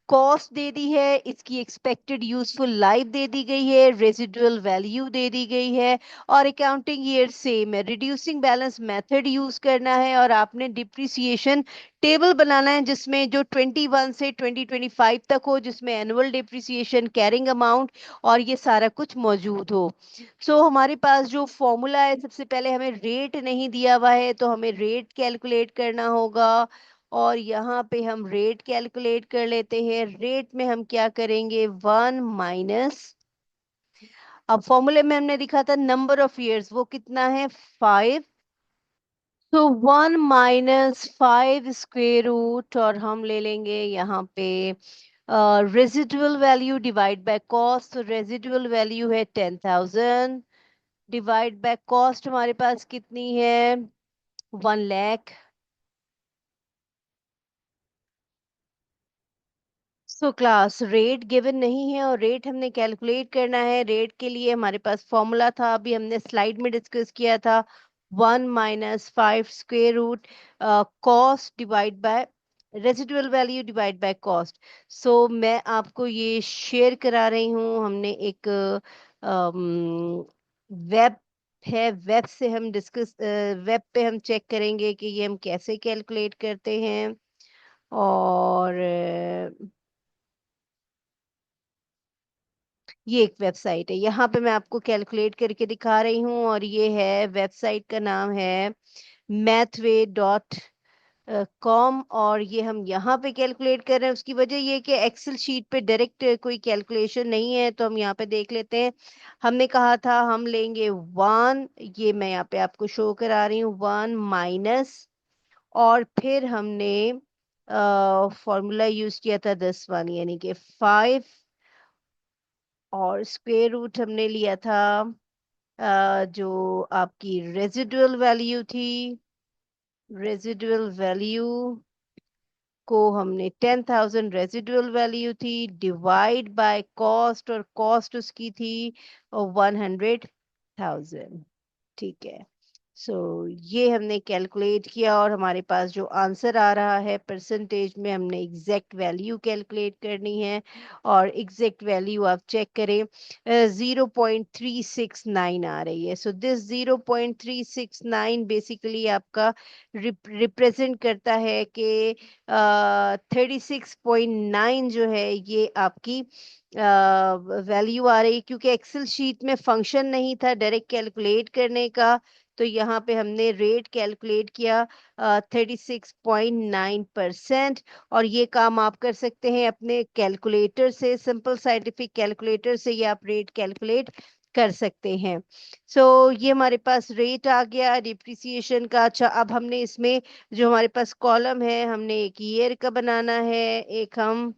कॉस्ट दे दी है, इसकी एक्सपेक्टेड यूजफुल लाइफ दे दी गई है, रेजिडुअल वैल्यू दे दी गई है, और अकाउंटिंग ईयर सेम है। रिड्यूसिंग बैलेंस मेथड यूज करना है और आपने डिप्रिसिएशन टेबल बनाना है जिसमें जो 21 से 2025 तक हो, जिसमें एनुअल डिप्रिसिएशन, कैरिंग अमाउंट और ये सारा कुछ मौजूद हो। हमारे पास जो फॉर्मूला है, सबसे पहले हमें रेट नहीं दिया हुआ है तो हमें रेट कैलकुलेट करना होगा। और यहाँ पे हम रेट कैलकुलेट कर लेते हैं। रेट में हम क्या करेंगे, 1 - अब फॉर्मूले में हमने लिखा था नंबर ऑफ ईयर्स, वो कितना है, 5। तो 1 - 5 स्क्वेयर रूट, और हम ले लेंगे यहाँ पे residual value divide by cost. तो रेजिडुअल वैल्यू है 10,000, डिवाइड बाय कॉस्ट हमारे पास कितनी है, 1 लाख। क्लास रेट गिवन नहीं है और रेट हमने कैलकुलेट करना है। रेट के लिए हमारे पास फॉर्मूला था, अभी हमने स्लाइड में डिस्कस किया था, 1 - 5 square root cost divide by residual value divide by cost. मैं आपको ये शेयर करा रही हूँ। हमने एक वेब है, वेब से हम डिस्कस, वेब पे हम चेक करेंगे कि ये हम कैसे कैलकुलेट करते हैं। और ये एक वेबसाइट है, यहाँ पे मैं आपको कैलकुलेट करके दिखा रही हूँ, और ये है वेबसाइट का नाम है mathway.in। कॉम और ये हम यहाँ पे कैलकुलेट कर रहे हैं। उसकी वजह ये है कि एक्सेल शीट पे डायरेक्ट कोई कैलकुलेशन नहीं है, तो हम यहाँ पे देख लेते हैं। हमने कहा था हम लेंगे 1, ये मैं यहाँ पे आपको शो करा रही हूँ, 1 माइनस, और फिर हमने फॉर्मूला यूज किया था 10 यानी कि 5, और स्क्वायर रूट हमने लिया था जो आपकी रेजिडुअल वैल्यू थी, रेजिडुअल वैल्यू को हमने 10,000 रेजिडुअल वैल्यू थी, डिवाइड बाय कॉस्ट, और कॉस्ट उसकी थी 100,000। ठीक है। सो ये हमने कैलकुलेट किया, और हमारे पास जो आंसर आ रहा है परसेंटेज में, हमने एग्जैक्ट वैल्यू कैलकुलेट करनी है। और एग्जैक्ट वैल्यू आप चेक करें, 0.369 आ रही है। सो दिस 0.369 बेसिकली आपका रिप्रेजेंट करता है कि 36.9 जो है ये आपकी वैल्यू आ रही है, क्योंकि एक्सेल शीट में फंक्शन नहीं था डायरेक्ट कैलकुलेट करने का। तो यहाँ पे हमने रेट कैलकुलेट किया 36.9%। और ये काम आप कर सकते हैं अपने कैलकुलेटर से, सिंपल साइंटिफिक कैलकुलेटर से ये आप रेट कैलकुलेट कर सकते हैं। ये हमारे पास रेट आ गया डिप्रिसिएशन का। अच्छा, अब हमने इसमें जो हमारे पास कॉलम है, हमने एक ईयर का बनाना है, एक हम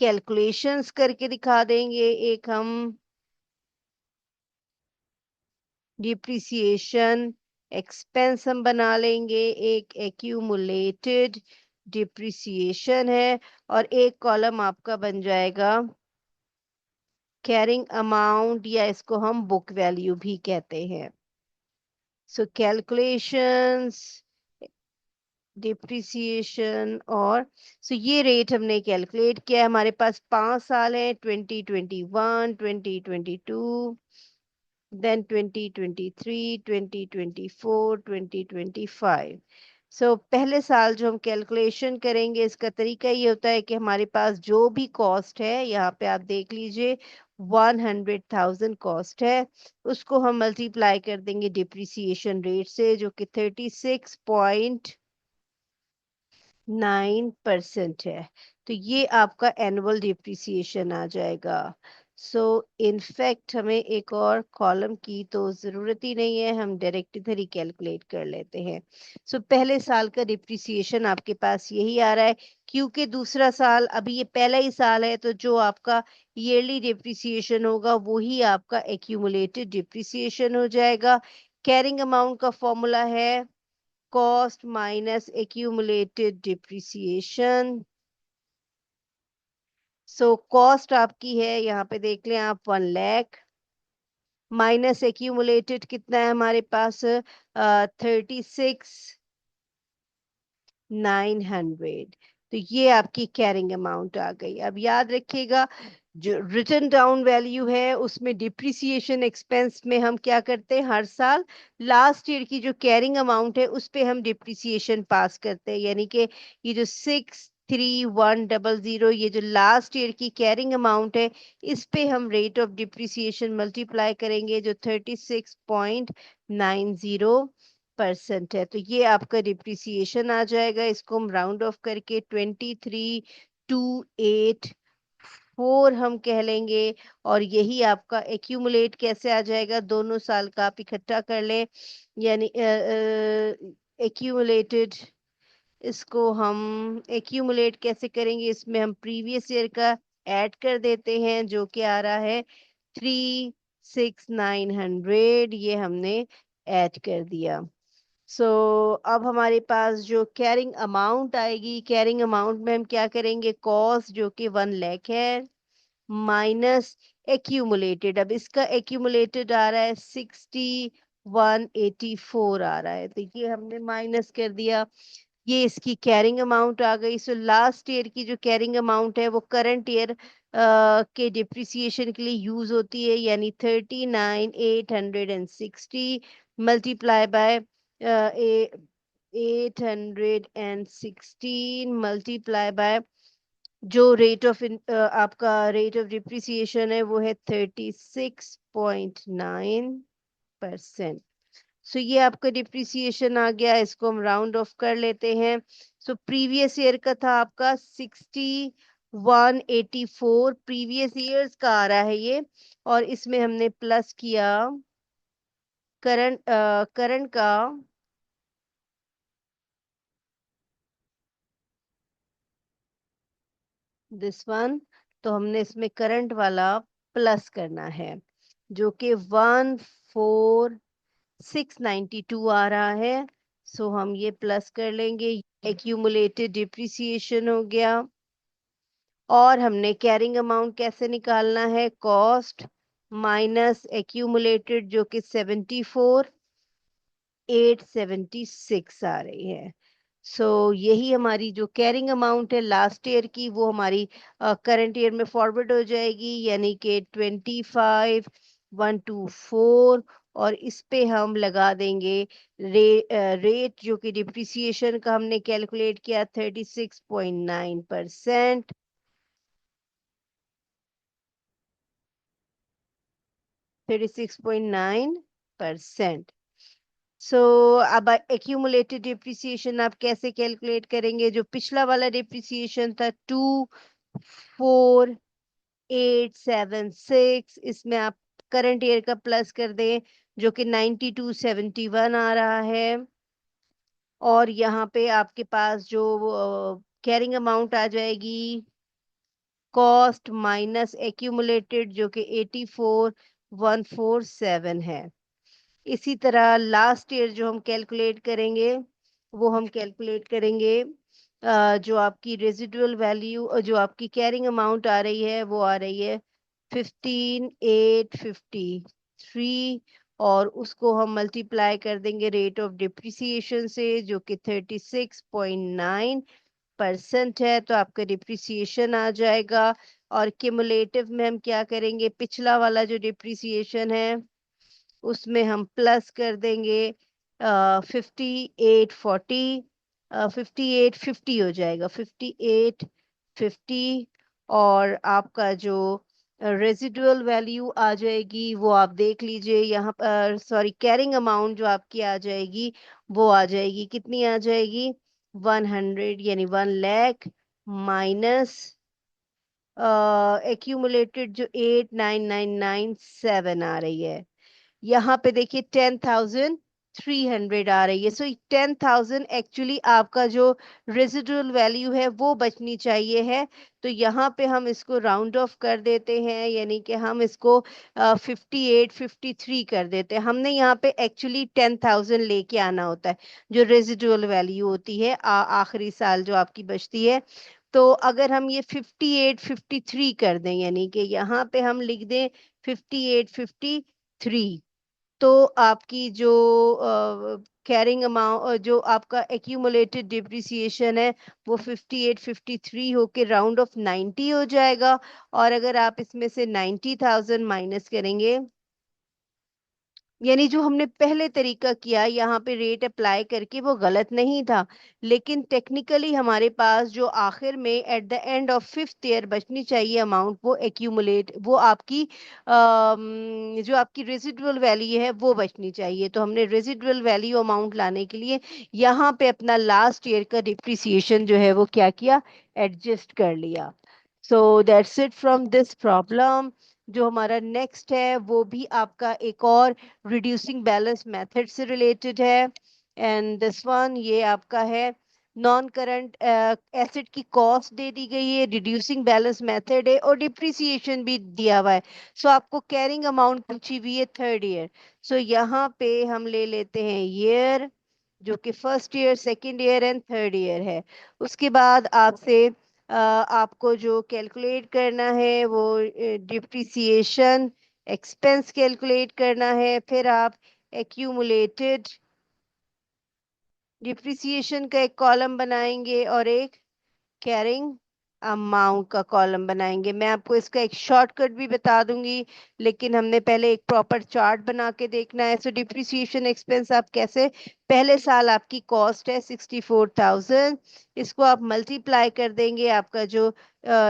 कैलकुलेशंस करके दिखा देंगे, एक हम डिप्रिसिएशन एक्सपेंस हम बना लेंगे, एक एक्यूमुलेटेड डिप्रिसिएशन है, और एक कॉलम आपका बन जाएगा कैरिंग अमाउंट, या इसको हम बुक वैल्यू भी कहते हैं। कैलकुलेशंस, डिप्रिसिएशन, और ये रेट हमने कैलकुलेट किया है। हमारे पास 5 साल है, 2021, 2022, then 2023, 2024, 2025। पहले साल जो हम कैलकुलेशन करेंगे, इसका तरीका ये होता है कि हमारे पास जो भी कॉस्ट है, यहाँ पे आप देख लीजिए 100,000 कॉस्ट है, उसको हम मल्टीप्लाई कर देंगे डिप्रिसिएशन रेट से, जो कि 36.9% है। तो ये आपका एनुअल डिप्रिसिएशन आ जाएगा। इनफैक्ट हमें एक और कॉलम की तो ज़रूरत ही नहीं है, हम डायरेक्ट इधर ही कैलकुलेट कर लेते हैं। पहले साल का डिप्रिसिएशन आपके पास यही आ रहा है, क्योंकि दूसरा साल, अभी ये पहला ही साल है, तो जो आपका ईयरली डिप्रिसिएशन होगा वही आपका एक्यूमुलेटेड डिप्रिसिएशन हो जाएगा। कैरिंग अमाउंट का फॉर्मूला है cost minus accumulated depreciation। Cost आपकी है, यहाँ पे देख लें आप, 1 लाख, माइनस एक्यूमुलेटेड कितना है हमारे पास, 36,900। तो ये आपकी कैरिंग अमाउंट आ गई। अब याद रखिएगा, जो रिटर्न डाउन वैल्यू है उसमें डिप्रिसिएशन एक्सपेंस में हम क्या करते हैं, हर साल लास्ट ईयर की जो कैरिंग अमाउंट है उस पे हम डिप्रिसिएशन पास करते हैं। यानी कि ये जो 63100, ये जो लास्ट ईयर की कैरिंग अमाउंट है, इस पे हम रेट ऑफ डिप्रिसिएशन मल्टीप्लाई करेंगे, जो 36.90% है। तो ये आपका डिप्रिसिएशन आ जाएगा। इसको हम राउंड ऑफ करके 23,284 हम कह लेंगे। और यही आपका एक्यूमुलेट कैसे आ जाएगा, दोनों साल का आप इकट्ठा कर लें, यानी एक्यूमुलेटेड, इसको हम एक्यूमुलेट कैसे करेंगे, इसमें हम प्रीवियस ईयर का ऐड कर देते हैं, जो कि आ रहा है 36,900, ये हमने ऐड कर दिया। सो अब हमारे पास जो कैरिंग अमाउंट आएगी, कैरिंग अमाउंट में हम क्या करेंगे, कॉस्ट जो कि 1 लाख है, माइनस एक्यूमुलेटेड। अब इसका एक्यूमुलेटेड आ रहा है 6184 आ रहा है, तो ये हमने माइनस कर दिया, ये इसकी कैरिंग अमाउंट आ गई। लास्ट ईयर की जो कैरिंग अमाउंट है वो करंट ईयर के डिप्रिसिएशन के लिए यूज होती है, यानी 39,860 मल्टीप्लाई बाय 816 मल्टीप्लाई बाय जो रेट ऑफ आपका रेट ऑफ डिप्रिसिएशन है वो है 36.9%। सो ये आपका डिप्रिसिएशन आ गया, इसको हम राउंड ऑफ कर लेते हैं। सो प्रीवियस ईयर का था आपका 6184, प्रीवियस ईयर्स का आ रहा है ये, और इसमें हमने प्लस किया करंट करंट का दिस वन, तो हमने इसमें करंट वाला प्लस करना है, जो कि 14692 आ रहा है। सो हम ये प्लस कर लेंगे, एक्यूमुलेटेड डिप्रिसिएशन हो गया। और हमने कैरिंग अमाउंट कैसे निकालना है, कॉस्ट माइनस एक्यूमुलेटेड, जो कि 74876 आ रही है। सो यही हमारी जो कैरिंग अमाउंट है लास्ट ईयर की, वो हमारी करंट ईयर में फॉरवर्ड हो जाएगी, यानी कि 25124, और इस पे हम लगा देंगे रेट, जो कि डिप्रिसिएशन का हमने कैलकुलेट किया 36.9%। 36.9%। सो अब एक्यूमुलेटेड डिप्रिसिएशन आप कैसे कैलकुलेट करेंगे, जो पिछला वाला डिप्रिसिएशन था 24876, इसमें आप करंट ईयर का प्लस कर दें, जो कि 9271 आ रहा है। और यहाँ पे आपके पास जो कैरिंग अमाउंट आ जाएगी, कॉस्ट माइनस एक्यूमुलेटेड, जो कि 84147 है। इसी तरह लास्ट ईयर जो हम कैलकुलेट करेंगे, वो हम कैलकुलेट करेंगे जो आपकी रेजिडुअल वैल्यू, जो आपकी कैरिंग अमाउंट आ रही है, वो आ रही है 15853, और उसको हम मल्टीप्लाई कर देंगे रेट ऑफ डिप्रिसिएशन से, जो कि 36.9% है, तो आपका डिप्रिसिएशन आ जाएगा। और क्यूमुलेटिव में हम क्या करेंगे, पिछला वाला जो डिप्रिसिएशन है उसमें हम प्लस कर देंगे 5840, 5850 हो जाएगा, 5850। और आपका जो रेजिडुअल वैल्यू आ जाएगी, वो आप देख लीजिए यहाँ पर, सॉरी कैरिंग अमाउंट जो आपकी आ जाएगी, वो आ जाएगी, कितनी आ जाएगी, 100, यानी 1 लाख माइनस एक्यूमुलेटेड जो 89997 आ रही है। यहाँ पे देखिए 10,300 आ रही है। सो 10,000 एक्चुअली आपका जो रेजिडुअल वैल्यू है वो बचनी चाहिए है। तो यहाँ पे हम इसको राउंड ऑफ कर देते हैं, यानी कि हम इसको 5853 कर देते हैं। हमने यहाँ पे एक्चुअली 10,000 लेके आना होता है, जो रेजिडुअल वैल्यू होती है आखिरी साल जो आपकी बचती है। तो अगर हम ये 5853 कर दें, यानी कि यहाँ पे हम लिख दें 5853, तो आपकी जो कैरिंग अमाउंट, जो आपका एक्यूमुलेटेड डिप्रिसिएशन है, वो 5853 होके राउंड ऑफ 90 हो जाएगा। और अगर आप इसमें से 90,000 माइनस करेंगे, यानी जो हमने पहले तरीका किया यहाँ पे रेट अप्लाई करके, वो गलत नहीं था, लेकिन टेक्निकली हमारे पास जो आखिर में at the end of fifth year बचनी चाहिए अमाउंट, वो एक्यूमुलेट, वो आपकी जो आपकी रेजिडुअल वैल्यू है वो बचनी चाहिए। तो हमने रेजिडुअल वैल्यू अमाउंट लाने के लिए यहाँ पे अपना लास्ट ईयर का डिप्रिसिएशन जो है वो क्या किया, एडजस्ट कर लिया। सो that's it from this problem. जो हमारा नेक्स्ट है वो भी आपका एक और रिड्यूसिंग बैलेंस मेथड से रिलेटेड है। एंड दिस वन, ये आपका है नॉन करंट एसेट की कॉस्ट दे दी गई है, रिड्यूसिंग बैलेंस मेथड है, और डिप्रिसिएशन भी दिया हुआ है। सो आपको कैरिंग अमाउंट पूछी हुई है थर्ड ईयर। सो यहाँ पे हम ले लेते हैं ईयर, जो कि first year, second year and third year है। उसके बाद आपसे आपको जो कैलकुलेट करना है वो डिप्रिसिएशन एक्सपेंस कैलकुलेट करना है। फिर आप एक्यूमुलेटेड डिप्रिसिएशन का एक कॉलम बनाएंगे और एक कैरिंग अमाउंट का कॉलम बनाएंगे। मैं आपको इसका एक शॉर्टकट भी बता दूंगी, लेकिन हमने पहले एक प्रॉपर चार्ट बना के देखना है। सो डिप्रिसिएशन एक्सपेंस आप कैसे पहले साल आपकी कॉस्ट है 64,000, इसको आप मल्टीप्लाई कर देंगे, आपका जो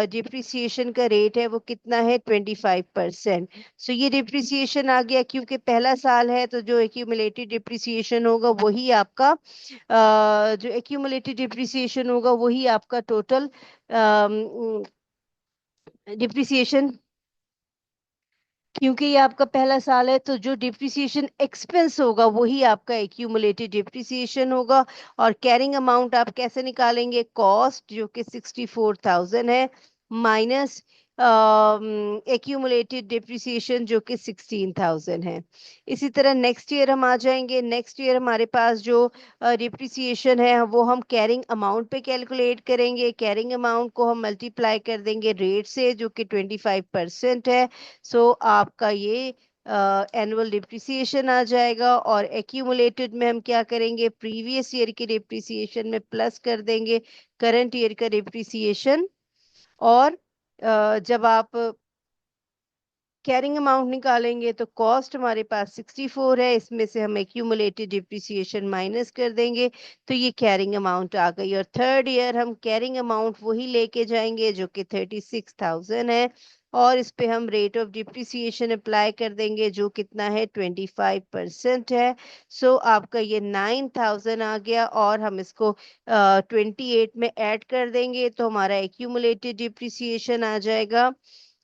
डिप्रिसिएशन का रेट है वो कितना है, 25%। सो ये डिप्रिसिएशन आ गया, क्योंकि पहला साल है तो जो एक्यूमुलेटेड डिप्रिसिएशन होगा वही आपका जो एक्यूमुलेटेड डिप्रिसिएशन होगा वही आपका टोटल डिप्रिसिएशन, क्योंकि ये आपका पहला साल है तो जो डिप्रिसिएशन एक्सपेंस होगा वही आपका एक्यूमुलेटेड डिप्रिसिएशन होगा। और कैरिंग अमाउंट आप कैसे निकालेंगे, कॉस्ट जो कि 64,000 है माइनस एक्यूमुलेटेड डिप्रिसिएशन जो कि 16,000 है। इसी तरह नेक्स्ट ईयर हम आ जाएंगे, नेक्स्ट ईयर हमारे पास जो डिप्रिसिएशन है वो हम कैरिंग अमाउंट पे कैलकुलेट करेंगे, कैरिंग अमाउंट को हम मल्टीप्लाई कर देंगे रेट से जो कि 25% है। सो आपका ये एनुअल डिप्रिसिएशन आ जाएगा। और एक्यूमुलेटेड में हम क्या करेंगे, प्रीवियस ईयर के डिप्रिसिएशन में प्लस कर देंगे करंट ईयर का डिप्रिसिएशन। और जब आप कैरिंग अमाउंट निकालेंगे तो कॉस्ट हमारे पास 64 है, इसमें से हम एक्यूमुलेटेड डिप्रिसिएशन माइनस कर देंगे तो ये कैरिंग अमाउंट आ गई। और थर्ड ईयर हम कैरिंग अमाउंट वही लेके जाएंगे जो कि 36,000 है, और इस पे हम रेट ऑफ डिप्रिसिएशन अप्लाई कर देंगे जो कितना है, 25% है। सो आपका ये 9,000 आ गया, और हम इसको 28 में ऐड कर देंगे तो हमारा एक्यूमुलेटेड डिप्रिसिएशन आ जाएगा।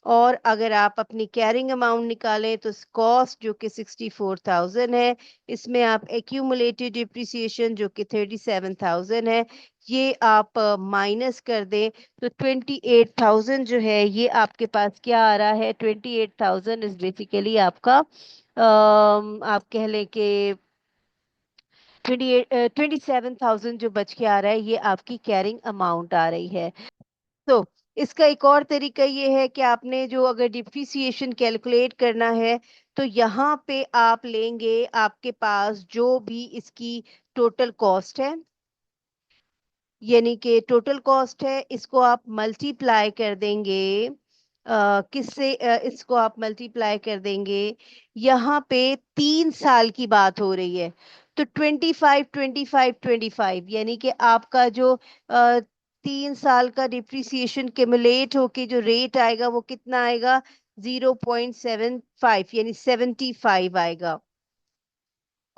और अगर आप अपनी कैरिंग अमाउंट निकालें तो कॉस्ट जो कि 64,000 है, इसमें आप एक्यूमुलेटेड डिप्रिसिएशन जो कि 37,000 है ये आप माइनस कर दें तो 28,000 जो है ये आपके पास क्या आ रहा है, 28,000 इज बेसिकली आपका आप कह लें कि 27,000 जो बच के आ रहा है ये आपकी कैरिंग अमाउंट आ रही है। तो इसका एक और तरीका ये है कि आपने जो अगर डिप्रिसिएशन कैलकुलेट करना है तो यहाँ पे आप लेंगे आपके पास जो भी इसकी टोटल कॉस्ट है, यानी कि टोटल कॉस्ट है, इसको आप मल्टीप्लाई कर देंगे किससे, इसको आप मल्टीप्लाई कर देंगे, यहाँ पे 3 साल की बात हो रही है तो 25 25 25 यानी कि आपका जो 3 साल का डिप्रिसिएशन क्यूमुलेट होके जो रेट आएगा वो कितना आएगा, 0.75 यानी 75 आएगा।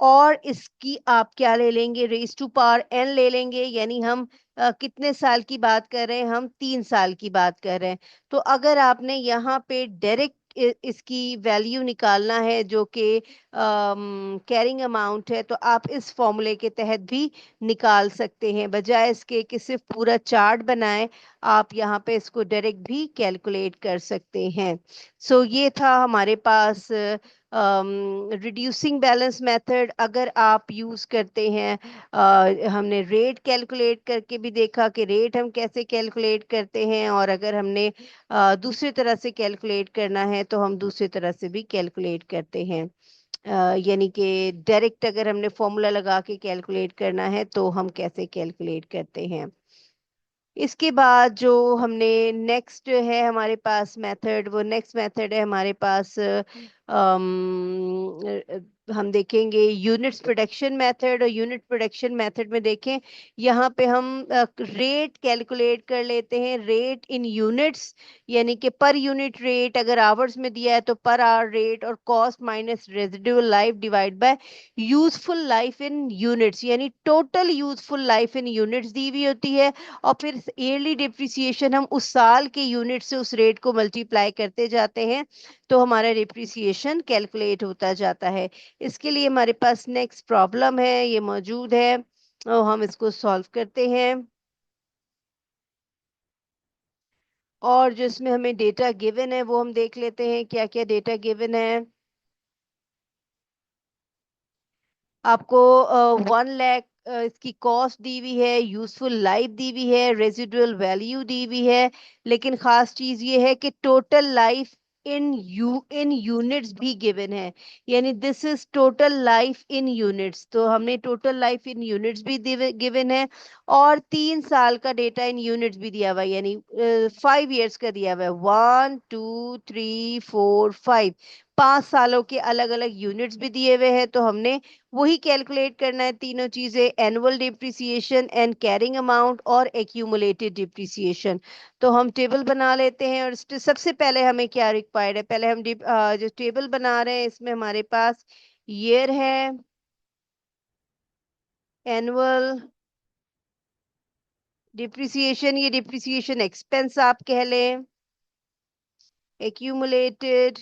और इसकी आप क्या ले लेंगे, रेस टू पावर एन ले लेंगे, यानी हम कितने साल की बात कर रहे हैं, हम 3 साल की बात कर रहे हैं। तो अगर आपने यहाँ पे डायरेक्ट इसकी वैल्यू निकालना है जो कि कैरिंग अमाउंट है तो आप इस फॉर्मूले के तहत भी निकाल सकते हैं, बजाय इसके कि सिर्फ पूरा चार्ट बनाएं, आप यहाँ पे इसको डायरेक्ट भी कैलकुलेट कर सकते हैं। सो ये था हमारे पास रिड्यूसिंग बैलेंस मेथड। अगर आप यूज करते हैं हमने रेट कैलकुलेट करके भी देखा कि रेट हम कैसे कैलकुलेट करते हैं, और अगर हमने दूसरी तरह से कैलकुलेट करना है तो हम दूसरी तरह से भी कैलकुलेट करते हैं। यानी कि डायरेक्ट अगर हमने फॉर्मूला लगा के कैलकुलेट करना है तो हम कैसे कैलकुलेट करते हैं। इसके बाद जो हमने नेक्स्ट है हमारे पास मेथड, वो नेक्स्ट मेथड है हमारे पास हम देखेंगे यूनिट्स प्रोडक्शन मेथड। और यूनिट प्रोडक्शन मेथड में देखें यहाँ पे हम रेट कैलकुलेट कर लेते हैं, रेट इन यूनिट्स, यानी कि पर यूनिट रेट अगर आवर्स में दिया है तो पर आवर रेट, और cost minus residual life divide by useful life in units, यानी total useful life in units दी हुई होती है। और फिर ईयरली डिप्रिसिएशन हम उस साल के यूनिट से उस रेट को मल्टीप्लाई करते जाते हैं तो हमारा डिप्रिसिएशन कैलकुलेट होता जाता है। इसके लिए हमारे पास नेक्स्ट प्रॉब्लम है, ये मौजूद है और हम इसको सॉल्व करते हैं। और जो इसमें हमें डेटा गिवन है वो हम देख लेते हैं क्या क्या डेटा गिवन है। आपको 1 लाख इसकी कॉस्ट दी हुई है, यूजफुल लाइफ दी हुई है, रेजिडुअल वैल्यू दी हुई है, लेकिन खास चीज ये है कि टोटल लाइफ इन यूनिट्स भी गिवन है, यानी this is total life in units, तो हमने टोटल लाइफ इन यूनिट्स भी गिवन है। और 3 साल का डेटा इन यूनिट्स भी दिया हुआ है, यानी 5 ईयर्स का दिया हुआ है, 1 2 3 4 5, 5 सालों के अलग अलग यूनिट्स भी दिए हुए हैं, तो हमने वही कैलकुलेट करना है तीनों चीजें, annual depreciation and carrying amount और एक्यूमुलेटेड डिप्रिसिएशन। तो हम टेबल बना लेते हैं, और सबसे पहले हमें क्या रिक्वायर्ड है, पहले हम जो टेबल बना रहे हैं इसमें हमारे पास ईयर है, एनुअल डिप्रिसिएशन, ये डिप्रिसिएशन एक्सपेंस आप कह लें, एक्यूमुलेटेड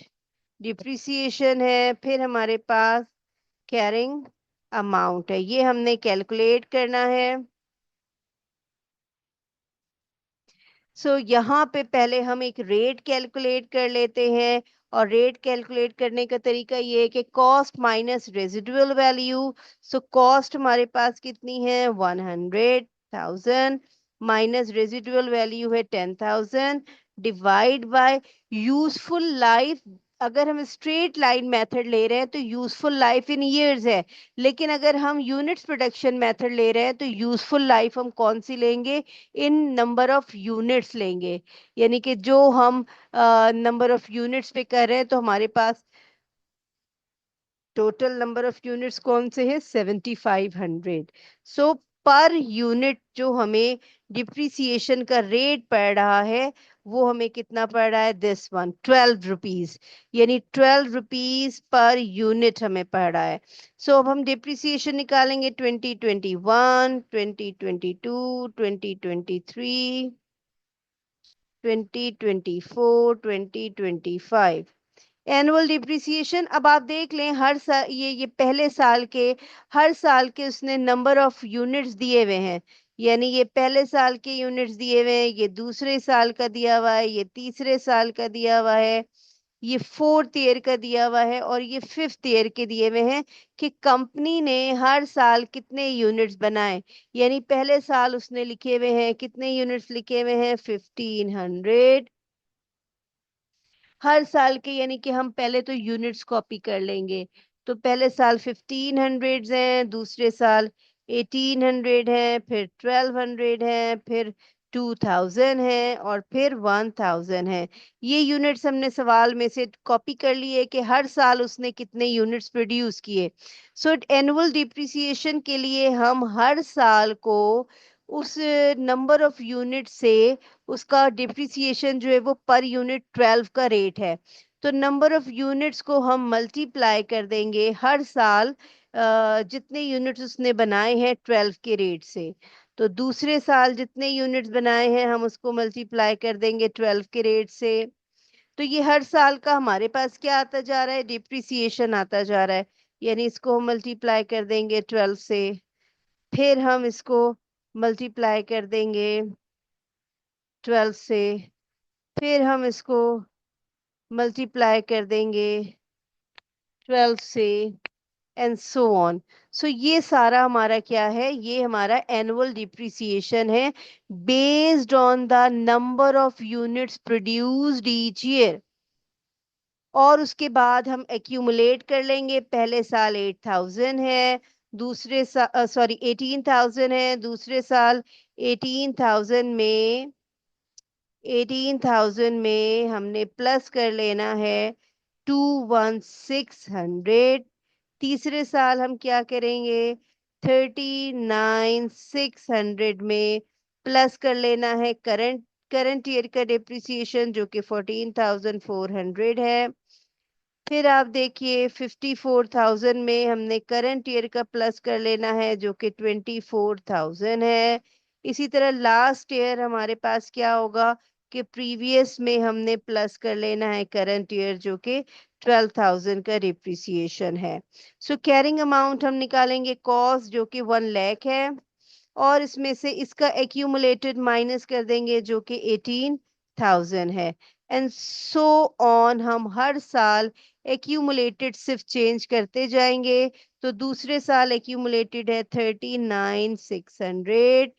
डिप्रिसिएशन है, फिर हमारे पास कैरिंग अमाउंट है, ये हमने कैलकुलेट करना है। यहाँ पे पहले हम एक रेट कैलकुलेट कर लेते हैं, और रेट कैलकुलेट करने का तरीका ये है कि cost minus residual value. Cost हमारे पास कितनी है, 100,000, माइनस रेजिडुअल वैल्यू है 10,000, डिवाइड बाय यूजफुल लाइफ। अगर हम स्ट्रेट लाइन मेथड ले रहे हैं तो यूजफुल लाइफ इन ईयर्स है, लेकिन अगर हम यूनिट्स प्रोडक्शन मेथड ले रहे हैं तो यूजफुल लाइफ हम कौन सी लेंगे, इन नंबर ऑफ यूनिट्स लेंगे। यानी कि जो हम नंबर ऑफ यूनिट्स पे कर रहे हैं, तो हमारे पास टोटल नंबर ऑफ यूनिट्स कौन से हैं, 7500। पर यूनिट जो हमें डिप्रिसिएशन का रेट पड़ रहा है, वो हमें कितना पड़ रहा है, दिस वन 12 रुपीज, यानी 12 रुपीज पर यूनिट हमें पड़ रहा है। अब हम डिप्रिसिएशन निकालेंगे 2021, 2022, 2023, 2024, 2025। एनुअल डिप्रिसिएशन, अब आप देख लें हर साल, ये पहले साल के, हर साल के उसने नंबर ऑफ यूनिट्स दिए हुए हैं, यानी ये पहले साल के यूनिट्स दिए हुए हैं, ये दूसरे साल का दिया हुआ है, ये तीसरे साल का दिया हुआ है, ये फोर्थ ईयर का दिया हुआ है, और ये फिफ्थ ईयर के दिए हुए हैं कि कंपनी ने हर साल कितने यूनिट्स बनाए। यानी पहले साल उसने लिखे हुए हैं, कितने यूनिट्स लिखे हुए हैं, 1500 हर साल के, यानी कि हम पहले तो यूनिट्स कॉपी कर लेंगे। तो पहले साल 1500 हैं, दूसरे साल 1800 है, फिर 1200 है, फिर 2000 है, और फिर 1000 है। ये यूनिट्स हमने सवाल में से कॉपी कर लिए कि हर साल उसने कितने यूनिट्स प्रोड्यूस किए। एनुअल डिप्रिसिएशन के लिए हम हर साल को उस नंबर ऑफ यूनिट से उसका डिप्रिसिएशन जो है वो पर यूनिट 12 का रेट है, तो नंबर ऑफ यूनिट्स को हम मल्टीप्लाई कर देंगे हर साल जितने यूनिट्स उसने बनाए हैं 12 के रेट से। तो दूसरे साल जितने यूनिट्स बनाए हैं हम उसको मल्टीप्लाई कर देंगे 12 के रेट से। तो ये हर साल का हमारे पास क्या आता जा रहा है, डिप्रिसिएशन आता जा रहा है, यानी इसको हम मल्टीप्लाई कर देंगे 12 से, फिर हम इसको मल्टीप्लाई कर देंगे 12 से, फिर हम इसको मल्टीप्लाई कर देंगे 12 से, एंड सो ऑन। ये सारा हमारा क्या है, ये हमारा एनुअल डिप्रिसिएशन है, based on the number of units produced each year. और उसके बाद हम एक्यूमुलेट कर लेंगे, पहले साल 8000 है, दूसरे साल सॉरी 18000 है, दूसरे साल 18000 में 18,000 में हमने प्लस कर लेना है 21,600। तीसरे साल हम क्या करेंगे, 39,600 में प्लस कर लेना है करंट करंट ईयर का डिप्रिसिएशन जो कि 14,400 है। फिर आप देखिए 54,000 में हमने करंट ईयर का प्लस कर लेना है जो कि 24,000 है। इसी तरह लास्ट ईयर हमारे पास क्या होगा कि प्रीवियस में हमने प्लस कर लेना है करंट ईयर जो कि 12,000 का डिप्रिसिएशन है। कैरिंग अमाउंट हम निकालेंगे, कॉस्ट जो कि 1 लाख है, और इसमें से इसका एक्यूमुलेटेड माइनस कर देंगे जो कि 18,000 है, एंड सो ऑन। हम हर साल एक्यूमुलेटेड सिर्फ चेंज करते जाएंगे। तो दूसरे साल एक्यूमुलेटेड है 39,600,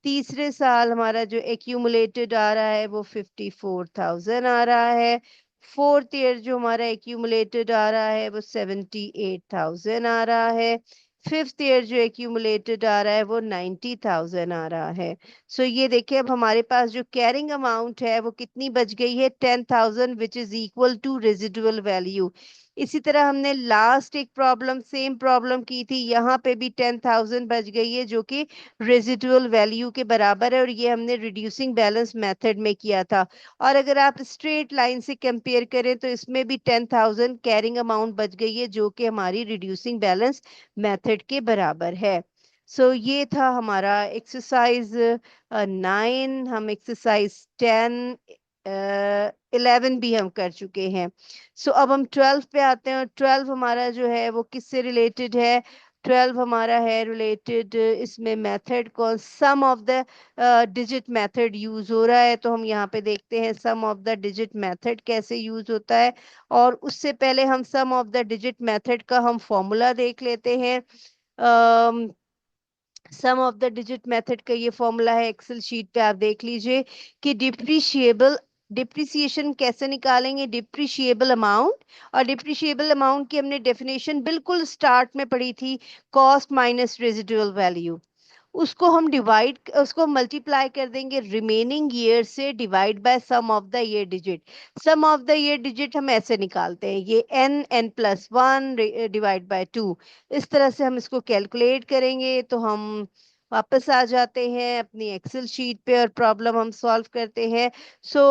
तीसरे साल हमारा जो एक्यूमुलेटेड आ रहा है वो 54,000 आ रहा है, फोर्थ ईयर जो हमारा एक्यूमुलेटेड आ रहा है वो 78,000 आ रहा है, फिफ्थ ईयर जो एक्यूमुलेटेड आ रहा है वो 90,000 आ रहा है। सो ये देखिए, अब हमारे पास जो कैरिंग अमाउंट है वो कितनी बच गई है, 10,000, which is equal to residual value. इसी तरह हमने लास्ट एक प्रॉब्लम, सेम प्रॉब्लम की थी, यहाँ पे भी 10,000 बच गई है जो कि रेजिडुअल वैल्यू के बराबर है, और ये हमने रिड्यूसिंग बैलेंस मेथड में किया था। और अगर आप स्ट्रेट लाइन से कंपेयर करें तो इसमें भी 10,000 कैरिंग अमाउंट बच गई है जो कि हमारी रिड्यूसिंग बैलेंस मेथड के बराबर है। ये था हमारा एक्सरसाइज 9। हम एक्सरसाइज 10, 11 भी हम कर चुके हैं। अब हम 12 पे आते हैं, और 12 हमारा जो है वो किससे रिलेटेड है? 12 हमारा है रिलेटेड, इसमें मेथड कौन, sum of the digit method use हो रहा है। तो हम यहाँ पे देखते हैं sum of the digit method कैसे यूज होता है। और उससे पहले हम sum of the digit method का हम फॉर्मूला देख लेते हैं। Sum of the digit method का ये फॉर्मूला है, एक्सेल शीट पे आप देख लीजिए कि डिप्रिसिएशन कैसे निकालेंगे, डिप्रिशिएबल अमाउंट। और डिप्रिशिएबल अमाउंट की हमने डेफिनेशन बिल्कुल स्टार्ट में पढ़ी थी, कॉस्ट माइनस रेजिडुअल वैल्यू। उसको मल्टीप्लाई कर देंगे रिमेनिंग ईयर से, divide by sum of the year digit. Sum of the year digit हम ऐसे निकालते हैं, ये n+1 डिवाइड बाय 2। इस तरह से हम इसको कैलकुलेट करेंगे। तो हम वापस आ जाते हैं अपनी एक्सेल शीट पे और प्रॉब्लम हम सॉल्व करते हैं। सो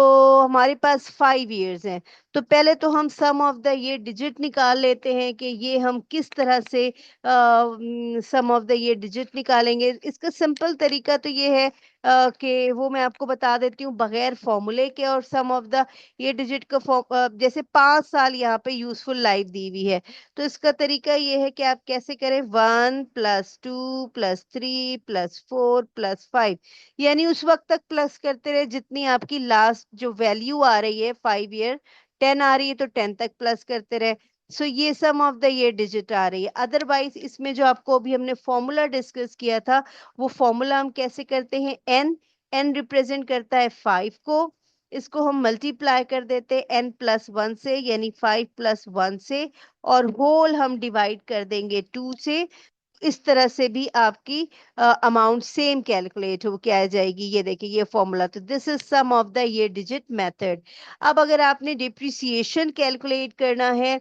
हमारे पास 5 इयर्स हैं। तो पहले तो हम सम ऑफ द ये डिजिट निकाल लेते हैं कि ये हम किस तरह से सम ऑफ द ये डिजिट निकालेंगे। इसका सिंपल तरीका तो ये है कि वो मैं आपको बता देती हूँ बगैर फॉर्मूले के। और सम ऑफ द ये डिजिट का जैसे 5 साल यहाँ पे यूजफुल लाइफ दी हुई है, तो इसका तरीका ये है कि आप कैसे करें, 1+2+3+4+5, यानी उस वक्त तक प्लस करते रहे जितनी आपकी लास्ट जो वैल्यू आ रही है, 5 ईयर 10 आ रही है तो 10 तक प्लस करते रहे। ये सम ऑफ द ये डिजिट आ रही है। अदरवाइज इसमें जो आपको अभी हमने फॉर्मूला डिस्कस किया था, वो फॉर्मूला हम कैसे करते हैं, एन, एन रिप्रेजेंट करता है 5 को, इसको हम मल्टीप्लाई कर देते हैं n+1 से, यानी 5+1 से, और होल हम डिवाइड कर देंगे 2 से। इस तरह से भी आपकी अमाउंट सेम कैलकुलेट हो के आ जाएगी। ये देखिए ये फॉर्मूला, तो this is sum of the ये डिजिट मेथड। अब अगर आपने डिप्रिसिएशन कैलकुलेट करना है,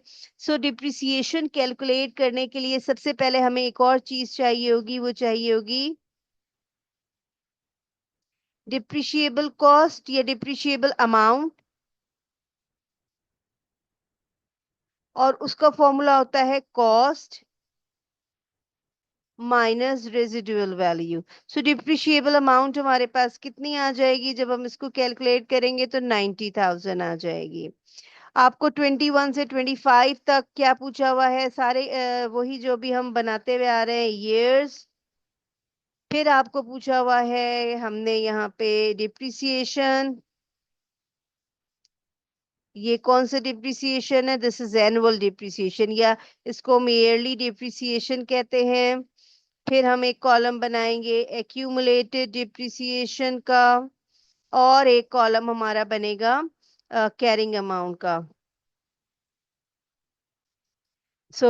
डिप्रिसिएशन कैलकुलेट करने के लिए सबसे पहले हमें एक और चीज चाहिए होगी, वो चाहिए होगी डिप्रिशिएबल कॉस्ट या डिप्रिशिएबल अमाउंट। और उसका फॉर्मूला होता है cost minus residual value. Depreciable amount हमारे पास कितनी आ जाएगी, जब हम इसको कैलकुलेट करेंगे तो 90,000 आ जाएगी। आपको 21 से 25 तक क्या पूछा हुआ है, सारे वही जो भी हम बनाते हुए आ रहे हैं, ईयर्स। फिर आपको पूछा हुआ है हमने यहाँ पे डिप्रिसिएशन, ये कौन सा डिप्रिसिएशन है, दिस इज एनुअल डिप्रिसिएशन, या इसको हम ईयरली डिप्रिसिएशन कहते हैं। फिर हम एक कॉलम बनाएंगे एक्यूमुलेटेड डिप्रिसिएशन का, और एक कॉलम हमारा बनेगा कैरिंग अमाउंट का। सो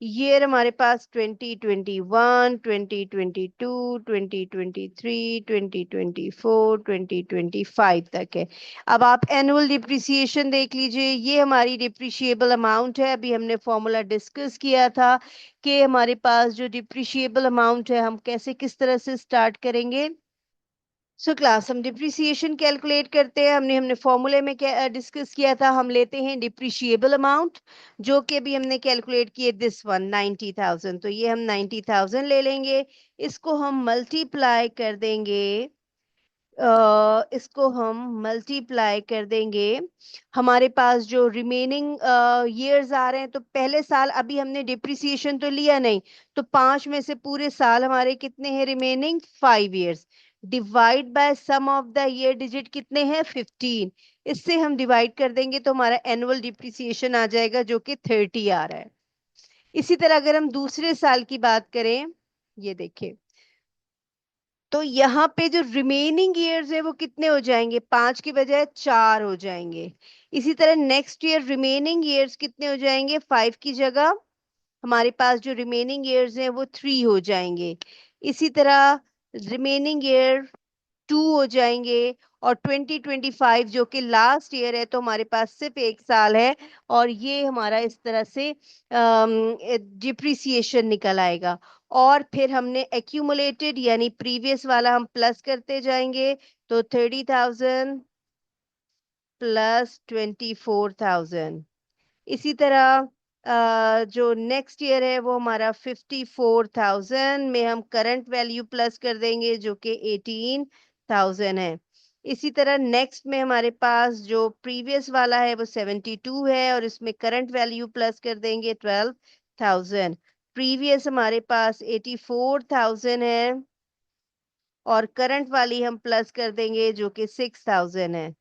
ईयर हमारे पास 2021, 2022, 2023, 2024, 2025 तक है। अब आप एनुअल डिप्रिसिएशन देख लीजिए, ये हमारी डिप्रिशिएबल अमाउंट है। अभी हमने फॉर्मूला डिस्कस किया था कि हमारे पास जो डिप्रिशिएबल अमाउंट है हम कैसे किस तरह से स्टार्ट करेंगे। क्लास हम डिप्रिसिएशन कैलकुलेट करते हैं, हमने हमने फॉर्मूले में क्या डिस्कस किया था, हम लेते हैं डिप्रिशिएबल अमाउंट जो कि अभी हमने कैलकुलेट किए, दिस वन 90,000। तो ये हम 90,000 ले लेंगे, इसको हम मल्टीप्लाई कर देंगे, इसको हम मल्टीप्लाई कर देंगे, हमारे पास जो रिमेनिंग ईयर्स आ रहे हैं। तो पहले साल अभी हमने डिप्रिसिएशन तो लिया नहीं, तो 5 में से पूरे साल हमारे कितने हैं remaining, 5 years, divide by sum of the year digit कितने हैं, 15। इससे हम डिवाइड कर देंगे तो हमारा एनुअल डिप्रिसिएशन आ जाएगा जो कि 30 आ रहा है। इसी तरह अगर हम दूसरे साल की बात करें, ये देखिए तो यहाँ पे जो रिमेनिंग ईयर्स है वो कितने हो जाएंगे, 5 की बजाय 4 हो जाएंगे। इसी तरह नेक्स्ट ईयर रिमेनिंग ईयर्स कितने हो जाएंगे, 5 की जगह हमारे पास जो रिमेनिंग ईयर्स हैं वो 3 हो जाएंगे। इसी तरह रिमेनिंग ईयर 2 हो जाएंगे। और 2025 जो कि लास्ट ईयर है, तो हमारे पास सिर्फ 1 साल है, और ये हमारा इस तरह से डिप्रिसिएशन निकल आएगा। और फिर हमने एक्यूमुलेटेड यानी प्रीवियस वाला हम प्लस करते जाएंगे, तो 30,000 प्लस 24,000। इसी तरह जो नेक्स्ट ईयर है वो हमारा 54,000 में हम करंट वैल्यू प्लस कर देंगे जो कि 18,000 है। इसी तरह नेक्स्ट में हमारे पास जो प्रीवियस वाला है वो 72 है, और इसमें करंट वैल्यू प्लस कर देंगे 12,000। प्रीवियस हमारे पास 84,000 है, और करंट वाली हम प्लस कर देंगे जो कि 6,000 है।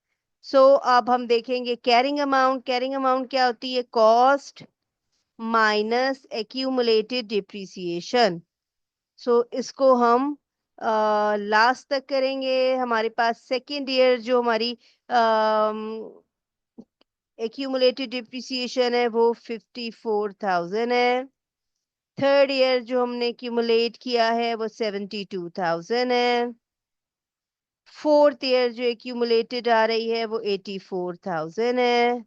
सो अब हम देखेंगे कैरिंग अमाउंट। कैरिंग अमाउंट क्या होती है, कॉस्ट माइनस एक्यूमुलेटेड डिप्रिसिएशन। सो इसको हम लास्ट तक करेंगे। हमारे पास सेकेंड ईयर जो हमारी एक्यूमुलेटेड डिप्रिसिएशन है वो 54,000 है। थर्ड ईयर जो हमने एक्यूमुलेट किया है वो 72,000 है। फोर्थ ईयर जो एक्यूमुलेटेड आ रही है वो 84,000 है।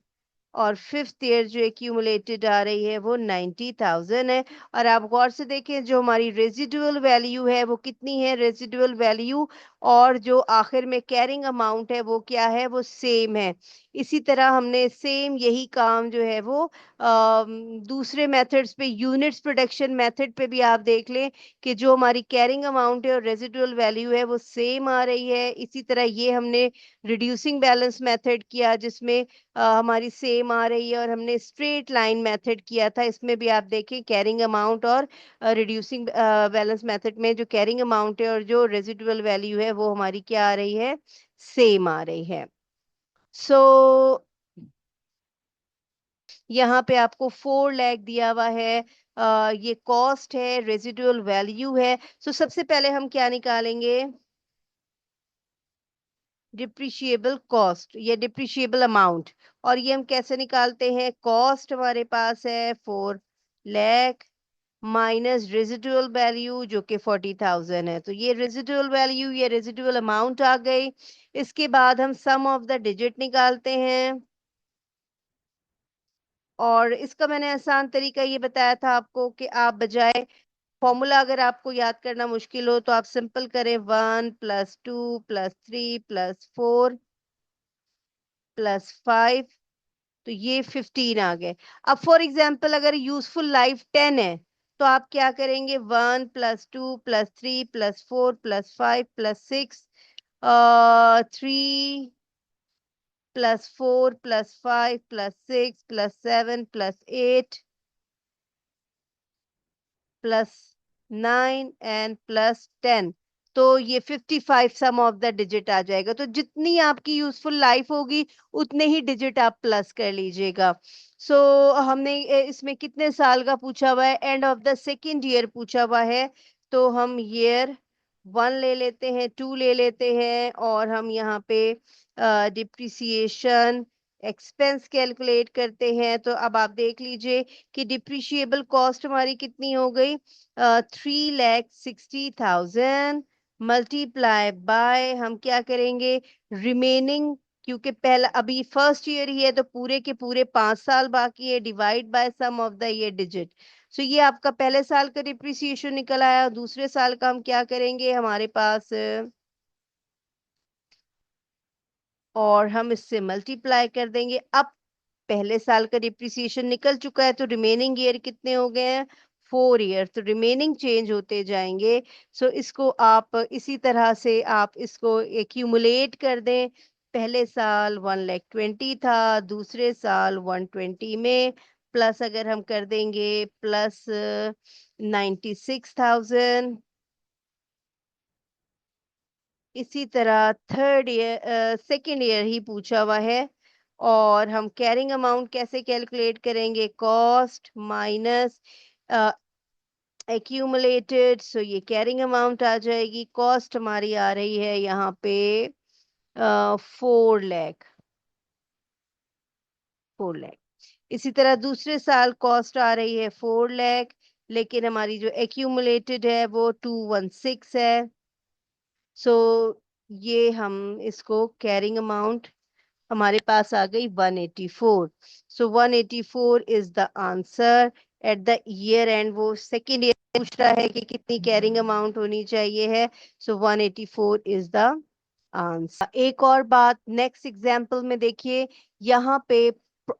और फिफ्थ ईयर जो एक्यूमुलेटेड आ रही है वो 90,000 है। और आप गौर से देखें जो हमारी रेजिडुअल वैल्यू है वो कितनी है, रेजिडुअल वैल्यू और जो आखिर में कैरिंग अमाउंट है वो क्या है, वो सेम है। इसी तरह हमने सेम यही काम जो है वो दूसरे मेथड्स पे, यूनिट्स प्रोडक्शन मेथड पे भी आप देख लें कि जो हमारी कैरिंग अमाउंट है और रेजिडुअल वैल्यू है वो सेम आ रही है। इसी तरह ये हमने रिड्यूसिंग बैलेंस मेथड किया जिसमें हमारी सेम आ रही है, और हमने स्ट्रेट लाइन मेथड किया था, इसमें भी आप देखें कैरिंग अमाउंट और रिड्यूसिंग बैलेंस मेथड में जो कैरिंग अमाउंट है और जो रेजिडुअल वैल्यू है वो हमारी क्या आ रही है, सेम आ रही है। सो यहाँ पे आपको 4 लाख दिया हुआ है। ये कॉस्ट है, रेजिडुअल वैल्यू है। सो सबसे पहले हम क्या निकालेंगे, डिप्रिशिएबल कॉस्ट या डिप्रिशिएबल अमाउंट। और ये हम कैसे निकालते हैं, कॉस्ट हमारे पास है 4 लाख माइनस रेजिडुअल वैल्यू जो कि 40,000 है। तो ये रेजिडुअल वैल्यू, ये रेजिडुअल अमाउंट आ गई। इसके बाद हम सम ऑफ द डिजिट निकालते हैं, और इसका मैंने आसान तरीका ये बताया था आपको कि आप बजाय फॉर्मूला अगर आपको याद करना मुश्किल हो तो आप सिंपल करें 1 + 2 + 3 + 4 + 5, तो ये 15 आ गए। अब फॉर एग्जाम्पल अगर यूजफुल लाइफ 10 है तो आप क्या करेंगे, 1 + 2 + 3 + 4 + 5 + 6 3 + 4 + 5 + 6 + 7 + 8 +9 and +10, तो ये 55 सम ऑफ द डिजिट आ जाएगा। तो जितनी आपकी यूजफुल लाइफ होगी उतने ही डिजिट आप प्लस कर लीजिएगा। सो हमने इसमें कितने साल का पूछा हुआ है, and of the second year पूछा हुआ है, तो हम ईयर 1 ले लेते हैं, 2 ले लेते हैं, और हम यहाँ पे डिप्रिसिएशन एक्सपेंस कैलकुलेट करते हैं। तो अब आप देख लीजिए कि डिप्रिशिएबल कॉस्ट हमारी कितनी हो गई, 3,60,000 मल्टीप्लाई बाय हम क्या करेंगे, रिमेनिंग, क्योंकि पहला अभी फर्स्ट ईयर ही है तो पूरे के पूरे 5 साल बाकी है, divide by sum of the year digit. So ये आपका पहले साल का डिप्रिसिएशन निकल आया। दूसरे साल का हम क्या करेंगे, हमारे पास और हम इससे मल्टीप्लाई कर देंगे। अब पहले साल का डिप्रिसिएशन निकल चुका है तो रिमेनिंग ईयर कितने हो गए हैं, 4 ईयर, तो रिमेनिंग चेंज होते जाएंगे। सो इसको आप इसी तरह से आप इसको एक्यूमुलेट कर दें। पहले साल 1,20,000 था, दूसरे साल 120 में प्लस अगर हम कर देंगे प्लस 96,000। इसी तरह थर्ड ईयर सेकेंड ईयर ही पूछा हुआ है, और हम कैरिंग अमाउंट कैसे कैलकुलेट करेंगे, कॉस्ट माइनस एक्यूमुलेटेड, सो ये कैरिंग अमाउंट आ जाएगी। कॉस्ट हमारी आ रही है यहाँ पे 4 लाख, 4 लाख। इसी तरह दूसरे साल कॉस्ट आ रही है 4 लाख, लेकिन हमारी जो एक्यूमुलेटेड है वो 216 है। सो ये हम इसको कैरिंग अमाउंट हमारे पास आ गई 184। सो 184 is the answer. At the year and वो सेकेंड ईयर पूछ रहा है कि कितनी कैरिंग अमाउंट होनी चाहिए है। सो 184 इज द आंसर। एक और बात नेक्स्ट एग्जाम्पल में देखिए, यहाँ पे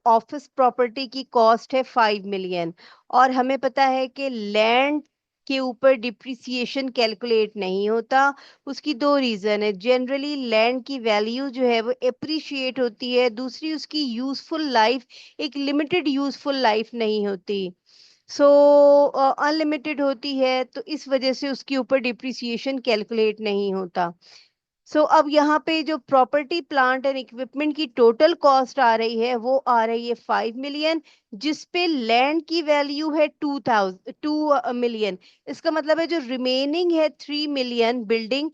ऑफिस प्रॉपर्टी की कॉस्ट है 5 मिलियन, और हमें पता है कि लैंड के ऊपर डिप्रिसिएशन कैलकुलेट नहीं होता। उसकी दो रीजन है। जनरली लैंड की वैल्यू जो है वो एप्रिशिएट होती है, दूसरी उसकी यूजफुल लाइफ एक लिमिटेड यूजफुल लाइफ नहीं होती। सो अनलिमिटेड होती है, तो इस वजह से उसके ऊपर डिप्रिसिएशन कैलकुलेट नहीं होता। अब यहाँ पे जो प्रॉपर्टी प्लांट एंड इक्विपमेंट की टोटल कॉस्ट आ रही है वो आ रही है 5 मिलियन, जिसपे लैंड की वैल्यू है 2 मिलियन। इसका मतलब है जो रिमेनिंग है 3 मिलियन बिल्डिंग,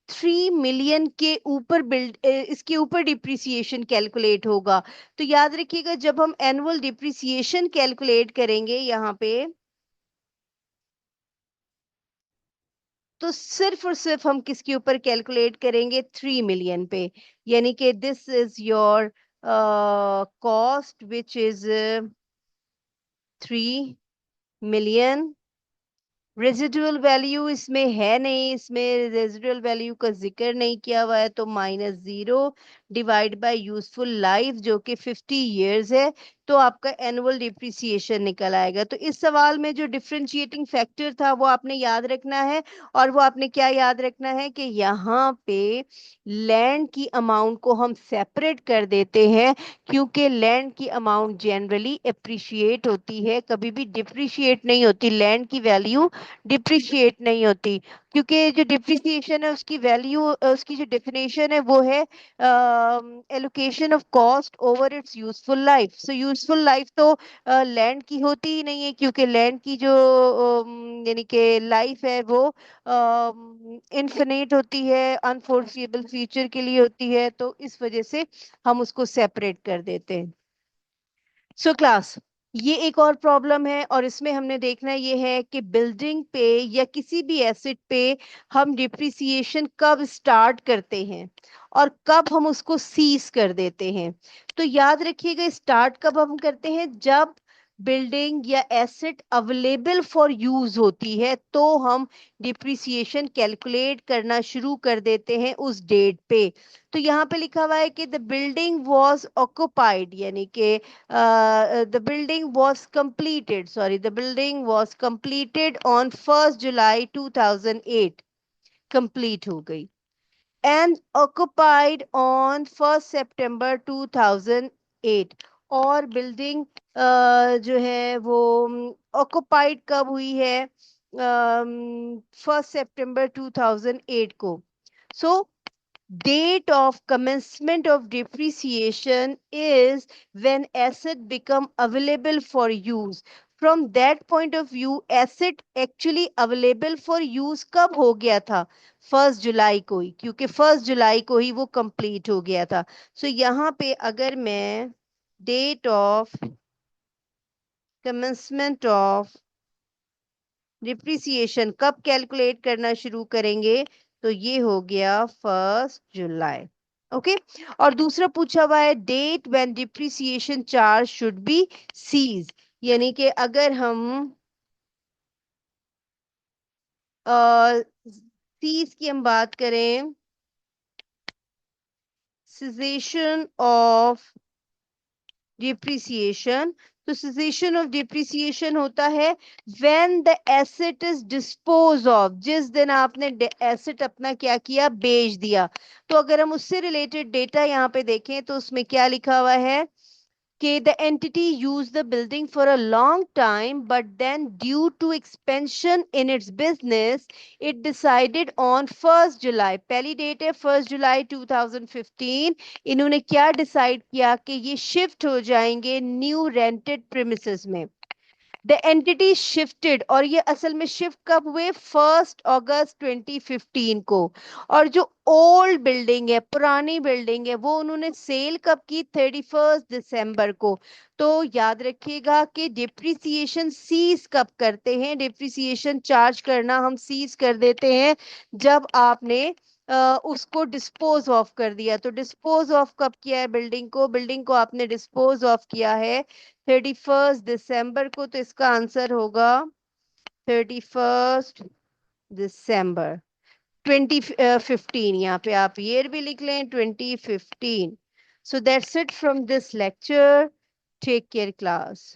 3 मिलियन के ऊपर इसके ऊपर डिप्रिसिएशन कैलकुलेट होगा। तो याद रखिएगा, जब हम एनुअल डिप्रिसिएशन कैलकुलेट करेंगे यहाँ पे, तो सिर्फ और सिर्फ हम किसके ऊपर कैलकुलेट करेंगे, 3 मिलियन पे। यानी कि this is your cost which is 3 million. Residual value इसमें है नहीं, इसमें रेजिडुअल वैल्यू का जिक्र नहीं किया हुआ है, तो -0 डिवाइड बाय यूजफुल लाइफ जो कि 50 years है, तो आपका एनुअल डिप्रिसिएशन निकल आएगा। तो इस सवाल में जो डिफरेंशिएटिंग फैक्टर था वो आपने याद रखना है, और वो आपने क्या याद रखना है कि यहाँ पे लैंड की अमाउंट को हम सेपरेट कर देते हैं, क्योंकि लैंड की अमाउंट जनरली एप्रिशिएट होती है, कभी भी डिप्रिशिएट नहीं होती। लैंड की वैल्यू डिप्रिशिएट नहीं होती, क्योंकि जो डिप्रिसिएशन है उसकी वैल्यू, उसकी जो डेफिनेशन है वो है allocation of cost over its useful life. So useful life तो लैंड की होती ही नहीं है, क्योंकि लैंड की जो यानी कि लाइफ है वो इन्फिनिट होती है, अनफोर्सिएबल फ्यूचर के लिए होती है, तो इस वजह से हम उसको सेपरेट कर देते हैं। क्लास, ये एक और प्रॉब्लम है, और इसमें हमने देखना ये है कि बिल्डिंग पे या किसी भी एसेट पे हम डिप्रिसिएशन कब स्टार्ट करते हैं और कब हम उसको सीज कर देते हैं। तो याद रखिएगा, स्टार्ट कब हम करते हैं, जब बिल्डिंग या एसेट अवेलेबल फॉर यूज होती है, तो हम डिप्रिसिएशन कैलकुलेट करना शुरू कर देते हैं उस डेट पे। तो यहाँ पे लिखा हुआ है कि द बिल्डिंग वॉज ऑक्युपाइड, यानी कि the building was completed, sorry, the building was completed on 1st July 2008, complete हो गई, and occupied on 1st September 2008। और बिल्डिंग जो है वो ऑक्युपाइड कब हुई है, 1st September 2008 को। सो date of commencement of depreciation is when asset become available for use। From that point of view, asset actually available for use कब हो गया था, 1st जुलाई को ही, क्योंकि 1st जुलाई को ही वो कंप्लीट हो गया था। यहाँ पे अगर मैं date of commencement of depreciation कब कैलकुलेट करना शुरू करेंगे, तो ये हो गया 1st जुलाई। ओके। और दूसरा पूछा हुआ है date when depreciation charge should be cease, यानी कि अगर हम सीज की हम बात करें, सीजेशन ऑफ डिप्रिसिएशन, तो सीजेशन ऑफ डिप्रिसिएशन होता है when the asset is dispose of, जिस दिन आपने एसेट अपना क्या किया, बेच दिया। तो अगर हम उससे रिलेटेड डेटा यहाँ पे देखें, तो उसमें क्या लिखा हुआ है कि the entity used the building for a long time, but then due to expansion in its business, it decided on 1st July, पहली डेट है 1st जुलाई 2015, इन्होंने क्या डिसाइड किया कि ये शिफ्ट हो जाएंगे न्यू रेंटेड प्रीमिसेस में। द एंटिटी शिफ्टेड, और ये असल में शिफ्ट कब हुए, 1 अगस्त 2015 को। और जो ओल्ड बिल्डिंग है, पुरानी बिल्डिंग है, वो उन्होंने सेल कब की, 31 दिसंबर को। तो याद रखिएगा कि डिप्रिसिएशन सीज कब करते हैं, डिप्रिसिएशन चार्ज करना हम सीज कर देते हैं जब आपने उसको डिस्पोज ऑफ कर दिया। तो डिस्पोज ऑफ कब किया है बिल्डिंग को, बिल्डिंग को आपने डिस्पोज ऑफ किया है 31 दिसंबर को। तो इसका आंसर होगा 31 दिसंबर 2015। यहाँ पे आप ईयर भी लिख लें, 2015। So that's it from this lecture. Take care class.